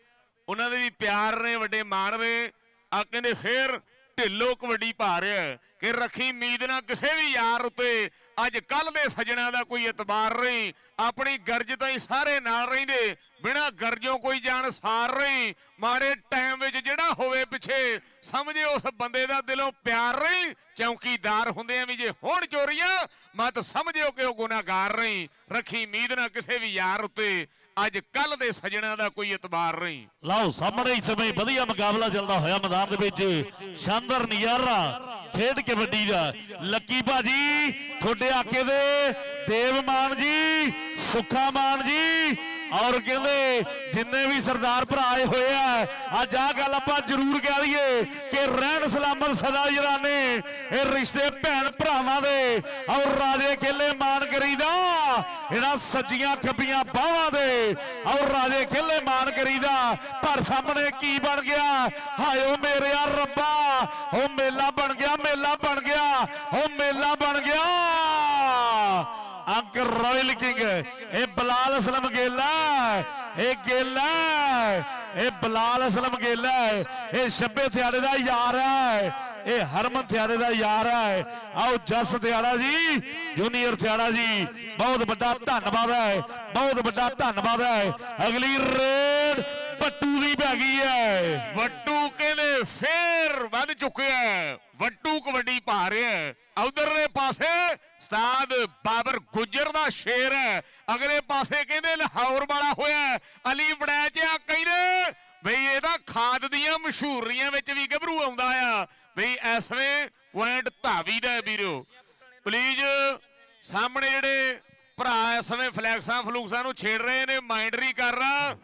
ਉਹਨਾਂ ਦੇ ਵੀ ਪਿਆਰ ਨੇ ਵੱਡੇ ਮਾਣ ਨੇ। ਆ ਕਹਿੰਦੇ ਫੇਰ ਢਿੱਲੋਂ ਕਬੱਡੀ ਪਾ ਰਿਹਾ ਕਿ ਰੱਖੀ ਉਮੀਦ ਨਾ ਕਿਸੇ ਵੀ ਯਾਰ ਉੱਤੇ ਅੱਜ ਕੱਲ ਦੇ ਸੱਜਣਾ ਦਾ ਕੋਈ ਇਤਬਾਰ ਨਹੀਂ। ਆਪਣੀ ਗਰਜ ਤਾਂ ਹੀ ਸਾਰੇ ਨਾਲ ਰਹਿੰਦੇ, ਬਿਨਾਂ ਗਰਜੋਂ ਕੋਈ ਜਾਣ ਸਾਰ ਨਹੀਂ। ਮਾੜੇ ਟਾਈਮ ਵਿੱਚ ਜਿਹੜਾ ਹੋਵੇ ਪਿੱਛੇ ਸਮਝੇ ਉਸ ਬੰਦੇ ਦਾ ਦਿਲੋਂ ਪਿਆਰ ਨਹੀਂ। ਚੌਕੀਦਾਰ ਹੁੰਦੇ ਆ ਵੀ ਜੇ ਹੁਣ ਚੋਰੀਆਂ ਮਤ ਸਮਝਿਓ ਕਿ ਉਹ ਗੁਨਾਹਗਾਰ ਨਹੀਂ। ਰੱਖੀ ਉਮੀਦ ਨਾ ਕਿਸੇ ਵੀ ਯਾਰ ਉੱਤੇ ਅੱਜ ਕੱਲ ਦੇ ਸੱਜਣਾ ਦਾ ਕੋਈ ਇਤਬਾਰ ਨਹੀਂ। ਲਓ ਸਾਹਮਣੇ ਇਸ ਸਮੇਂ ਵਧੀਆ ਮੁਕਾਬਲਾ ਚੱਲਦਾ ਹੋਇਆ ਮੈਦਾਨ ਦੇ ਵਿੱਚ, ਸ਼ਾਨਦਾਰ ਨਜ਼ਾਰਾ ਖੇਡ ਕਬੱਡੀ ਦਾ। ਲੱਕੀ ਭਾਜੀ ਤੁਹਾਡੇ ਆਕੇ ਦੇ ਦੇਵ ਮਾਨ ਜੀ, ਸੁੱਖਾ ਮਾਨ ਜੀ ਔਰ ਕਹਿੰਦੇ ਜਿੰਨੇ ਵੀ ਸਰਦਾਰ ਭਰਾ ਆਏ ਹੋਏ ਆ, ਅੱਜ ਆ ਗੱਲ ਆਪਾਂ ਜ਼ਰੂਰ ਕਹਿ ਲਈਏ ਕਿ ਰਹਿਣ ਸਲਾਮਤ ਸਦਾ ਯਾਰਾਨੇ ਇਹ ਰਿਸ਼ਤੇ ਭੈਣ ਭਰਾਵਾਂ ਦੇ ਔਰ ਰਾਜੇ ਖੇਲੇ ਮਾਨ ਕਰੀਦਾ ਇਹਨਾਂ ਸੱਜੀਆਂ ਖੱਬੀਆਂ ਬਾਹਾਂ ਦੇ ਔਰ ਰਾਜੇ ਖੇਲੇ ਮਾਨ ਕਰੀਦਾ। ਪਰ ਸਾਹਮਣੇ ਕੀ ਬਣ ਗਿਆ, ਹਾਇਓ ਮੇਰਿਆ ਰੱਬਾ, ਉਹ ਮੇਲਾ ਬਣ ਗਿਆ, ਮੇਲਾ ਬਣ ਗਿਆ, ਉਹ ਮੇਲਾ ਬਣ ਗਿਆ। ਅੰਕ ਰਾਇਲ ਕਿੰਗ ਇਹ ਬਲਾਲ ਅਸਲਮ ਗੇਲਾ, ਇਹ ਗੇਲਾ, ਇਹ ਬਲਾਲ ਅਸਲਮ ਗੇਲਾ, ਇਹ ਸ਼ੱਬੇ ਥਿਆੜੇ ਦਾ ਯਾਰ ਹੈ, ਇਹ ਹਰਮਨ ਥਿਆੜੇ ਦਾ ਯਾਰ ਹੈ। ਆਓ ਜਸ ਥਿਆੜਾ ਜੀ, ਜੂਨੀਅਰ ਥਿਆੜਾ ਜੀ, ਬਹੁਤ ਵੱਡਾ ਧੰਨਵਾਦ ਹੈ, ਬਹੁਤ ਵੱਡਾ ਧੰਨਵਾਦ ਹੈ। ਅਗਲੀ ਰੇਡ ਵੱਟੂ ਦੀ ਪੈ ਗਈ ਹੈ। ਵੱਟੂ ਕਹਿੰਦੇ ਫੇਰ ਵੱਧ ਚੁੱਕਿਆ, ਵੱਟੂ ਕਬੱਡੀ ਪਾ ਰਿਹਾ। ਉਧਰਲੇ ਪਾਸੇ ਉਸਤਾਦ ਬਾਬਰ ਗੁੱਜਰ ਦਾ ਸ਼ੇਰ ਹੈ, ਅਗਲੇ ਪਾਸੇ ਕਹਿੰਦੇ ਲਾਹੌਰ ਵਾਲਾ ਹੋਇਆ ਅਲੀ ਵੜੈਚਿਆ। ਕਹਿੰਦੇ ਬਈ ਇਹਦਾ ਖਾਦ ਦੀਆਂ ਮਸ਼ਹੂਰੀਆਂ ਵਿੱਚ ਵੀ ਗੱਭਰੂ ਆਉਂਦਾ ਆ। ਬਈ ਇਸ ਵੇਲੇ ਪੁਆਇੰਟ ਧਾਵੀ ਦਾ ਵੀਰੋ, ਪਲੀਜ਼ ਸਾਹਮਣੇ ਜਿਹੜੇ ਭਰਾ ਇਸ ਵੇਲੇ ਫਲੈਕਸਾਂ ਫਲੂਕਸਾਂ ਨੂੰ ਛੇੜ ਰਹੇ ਨੇ ਮਾਈਂਡਰੀ ਕਰ ਰਾ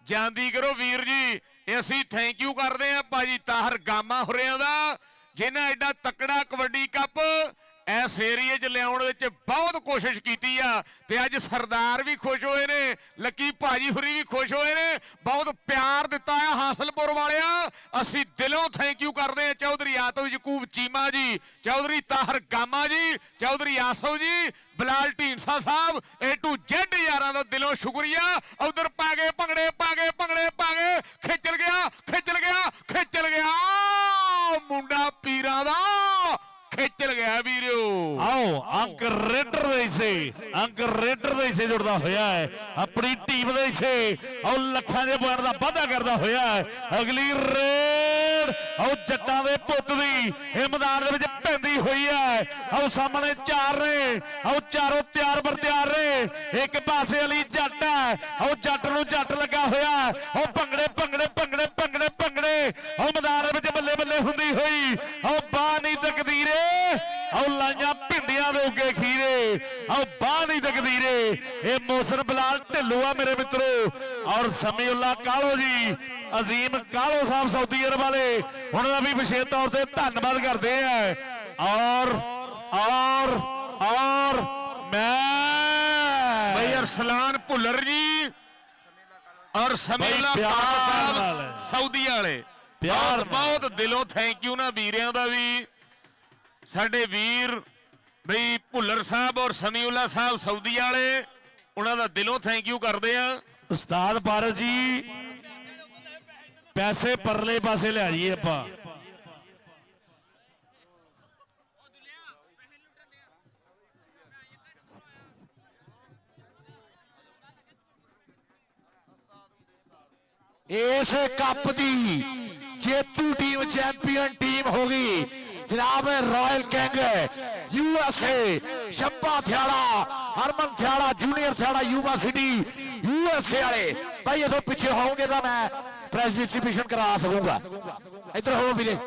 ਜਾਂਦੀ ਕਰੋ ਵੀਰ ਜੀ। ਅਸੀਂ ਥੈਂਕ ਯੂ ਕਰਦੇ ਆ ਭਾਜੀ ਤਾਹਰ ਗਾਮਾ ਹੋਰਿਆਂ ਦਾ, ਜਿਨ੍ਹਾਂ ਐਡਾ ਤਕੜਾ ਕਬੱਡੀ ਕੱਪ ਇਸ ਏਰੀਏ 'ਚ ਲਿਆਉਣ ਵਿੱਚ ਬਹੁਤ ਕੋਸ਼ਿਸ਼ ਕੀਤੀ ਆ। ਤੇ ਅੱਜ ਸਰਦਾਰ ਵੀ ਖੁਸ਼ ਹੋਏ ਨੇ, ਲੱਕੀ ਭਾਜੀ ਹੁਰੀ ਵੀ ਖੁਸ਼ ਹੋਏ ਨੇ, ਬਹੁਤ ਪਿਆਰ ਦਿੱਤਾ ਆ ਹਾਸਲਪੁਰ ਵਾਲਿਆ। ਅਸੀਂ ਦਿਲੋਂ ਥੈਂਕ ਯੂ ਕਰਦੇ ਆ ਚੌਧਰੀ ਆਤਵ ਯਕੂਬ ਚੀਮਾ ਜੀ, ਚੌਧਰੀ ਤਾਹਰ ਗਾਮਾ ਜੀ, ਚੌਧਰੀ ਆਸਫ ਜੀ, ਬਲਾਲ ਢੀਂਡਸਾ ਸਾਹਿਬ, A to Z ਯਾਰਾਂ ਦਾ ਦਿਲੋਂ ਸ਼ੁਕਰੀਆ। ਉਧਰ ਪਾ ਗਏ ਭੰਗੜੇ, ਪਾ ਗਏ ਭੰਗੜੇ, ਪਾ ਗਏ, ਖਿੱਚਲ ਗਿਆ, ਖਿੱਚਲ ਗਿਆ, ਖਿੱਚਲ ਗਿਆ ਮੁੰਡਾ ਪੀਰਾਂ ਦਾ, ਖਿੱਚਲ ਗਿਆ ਵੀਰੋ। ਆਓ ਅੰਕ ਰੇਡਰ ਦੇ ਹਿੱਸੇ, ਅੰਕ ਰੇਡਰ ਦੇ ਹਿੱਸੇ ਜੁੜਦਾ ਹੋਇਆ ਹੈ ਆਪਣੀ ਟੀਮ ਦੇ ਹਿੱਸੇ, ਆਓ ਲੱਖਾਂ ਦੇ ਪੁਆਇੰਟ ਦਾ ਵਾਅਦਾ ਕਰਦਾ ਹੋਇਆ ਹੈ। ਅਗਲੀ ਰੇਡ ਆਓ ਜੱਟਾਂ ਦੇ ਪੁੱਤ ਦੀ ਇਹ ਮੈਦਾਨ ਦੇ ਵਿੱਚ ਪੈਂਦੀ ਹੋਈ ਹੈ। ਆਓ ਸਾਹਮਣੇ ਚਾਰ ਨੇ, ਆਓ ਚਾਰੋਂ ਤਿਆਰ ਬਰ ਤਿਆਰ ਨੇ। ਇੱਕ ਪਾਸੇ ਅਲੀ ਜੱਟ ਹੈ, ਆਓ ਜੱਟ ਨੂੰ ਜੱਟ ਲੱਗਾ ਹੋਇਆ, ਆਓ ਭੰਗੜੇ ਭੰਗੜੇ ਭੰਗੜੇ ਭੰਗੜੇ ਭੰਗੜੇ, ਆਓ ਮੈਦਾਨ ਦੇ ਵਿੱਚ ਬੱਲੇ ਬੱਲੇ ਹੁੰਦੀ ਹੋਈ, ਆਓ ਬਾਹ ਨਹੀਂ ਤਕਦੀਰੇ, ਆਓ ਲਾਈਆਂ ਭਿੰਡੀਆਂ ਦੇ ਉੱਗੇ ਖੀਰੇ, ਆਓ ਬਾਹ ਨਹੀਂ ਤਕਦੀਰੇ। ਇਹ ਮੋਹਸਨ ਬਲਾਲ ਢਿੱਲੋਂ ਆ ਮੇਰੇ ਮਿੱਤਰੋ, ਔਰ ਸਮੀਉੱਲਾ ਕਾਲੋ ਜੀ, ਅਜ਼ੀਮ ਕਾਲੋ ਸਾਹਿਬ ਸਾਊਦੀ ਅਰਬ ਵਾਲੇ, ਉਹਨਾਂ ਦਾ ਵੀ ਵਿਸ਼ੇਸ਼ ਤੌਰ ਤੇ ਧੰਨਵਾਦ ਕਰਦੇ ਆ। ਔਰ ਮੈਂ ਬਈ ਅਰਸਲਾਨ ਭੁੱਲਰ ਜੀ ਔਰ ਸਮੀਉੱਲਾ ਕਾਲੋ ਸਾਹਿਬ ਸਾਊਦੀ ਵਾਲੇ, ਬਹੁਤ ਬਹੁਤ ਦਿਲੋਂ ਥੈਂਕ ਯੂ ਨਾ ਵੀਰਿਆਂ ਦਾ ਵੀ। ਸਾਡੇ ਵੀਰ ਬਈ ਭੁੱਲਰ ਸਾਹਿਬ ਔਰ ਸਮੀਉੱਲਾ ਸਾਹਿਬ ਸਾਊਦੀ ਵਾਲੇ, ਉਹਨਾਂ ਦਾ ਦਿਲੋਂ ਥੈਂਕ ਯੂ ਕਰਦੇ ਆ। ਉਸਤਾਦ ਪਾਰਸ ਜੀ ਪੈਸੇ ਪਰਲੇ ਪਾਸੇ ਲੈ ਜਾਈਏ ਆਪਾਂ। ਇਸ ਕੱਪ ਦੀ ਜੇਤੂ ਟੀਮ ਚੈਂਪੀਅਨ ਟੀਮ ਹੋ ਗਈ जनाब royal king USA Shabba Thiara Harman Thiara junior Thiara university USA वाले भाई इधर पीछे होंगे तो मैं प्रेस डिस्ट्रीब्यूशन करा सकूंगा। इधर हो भी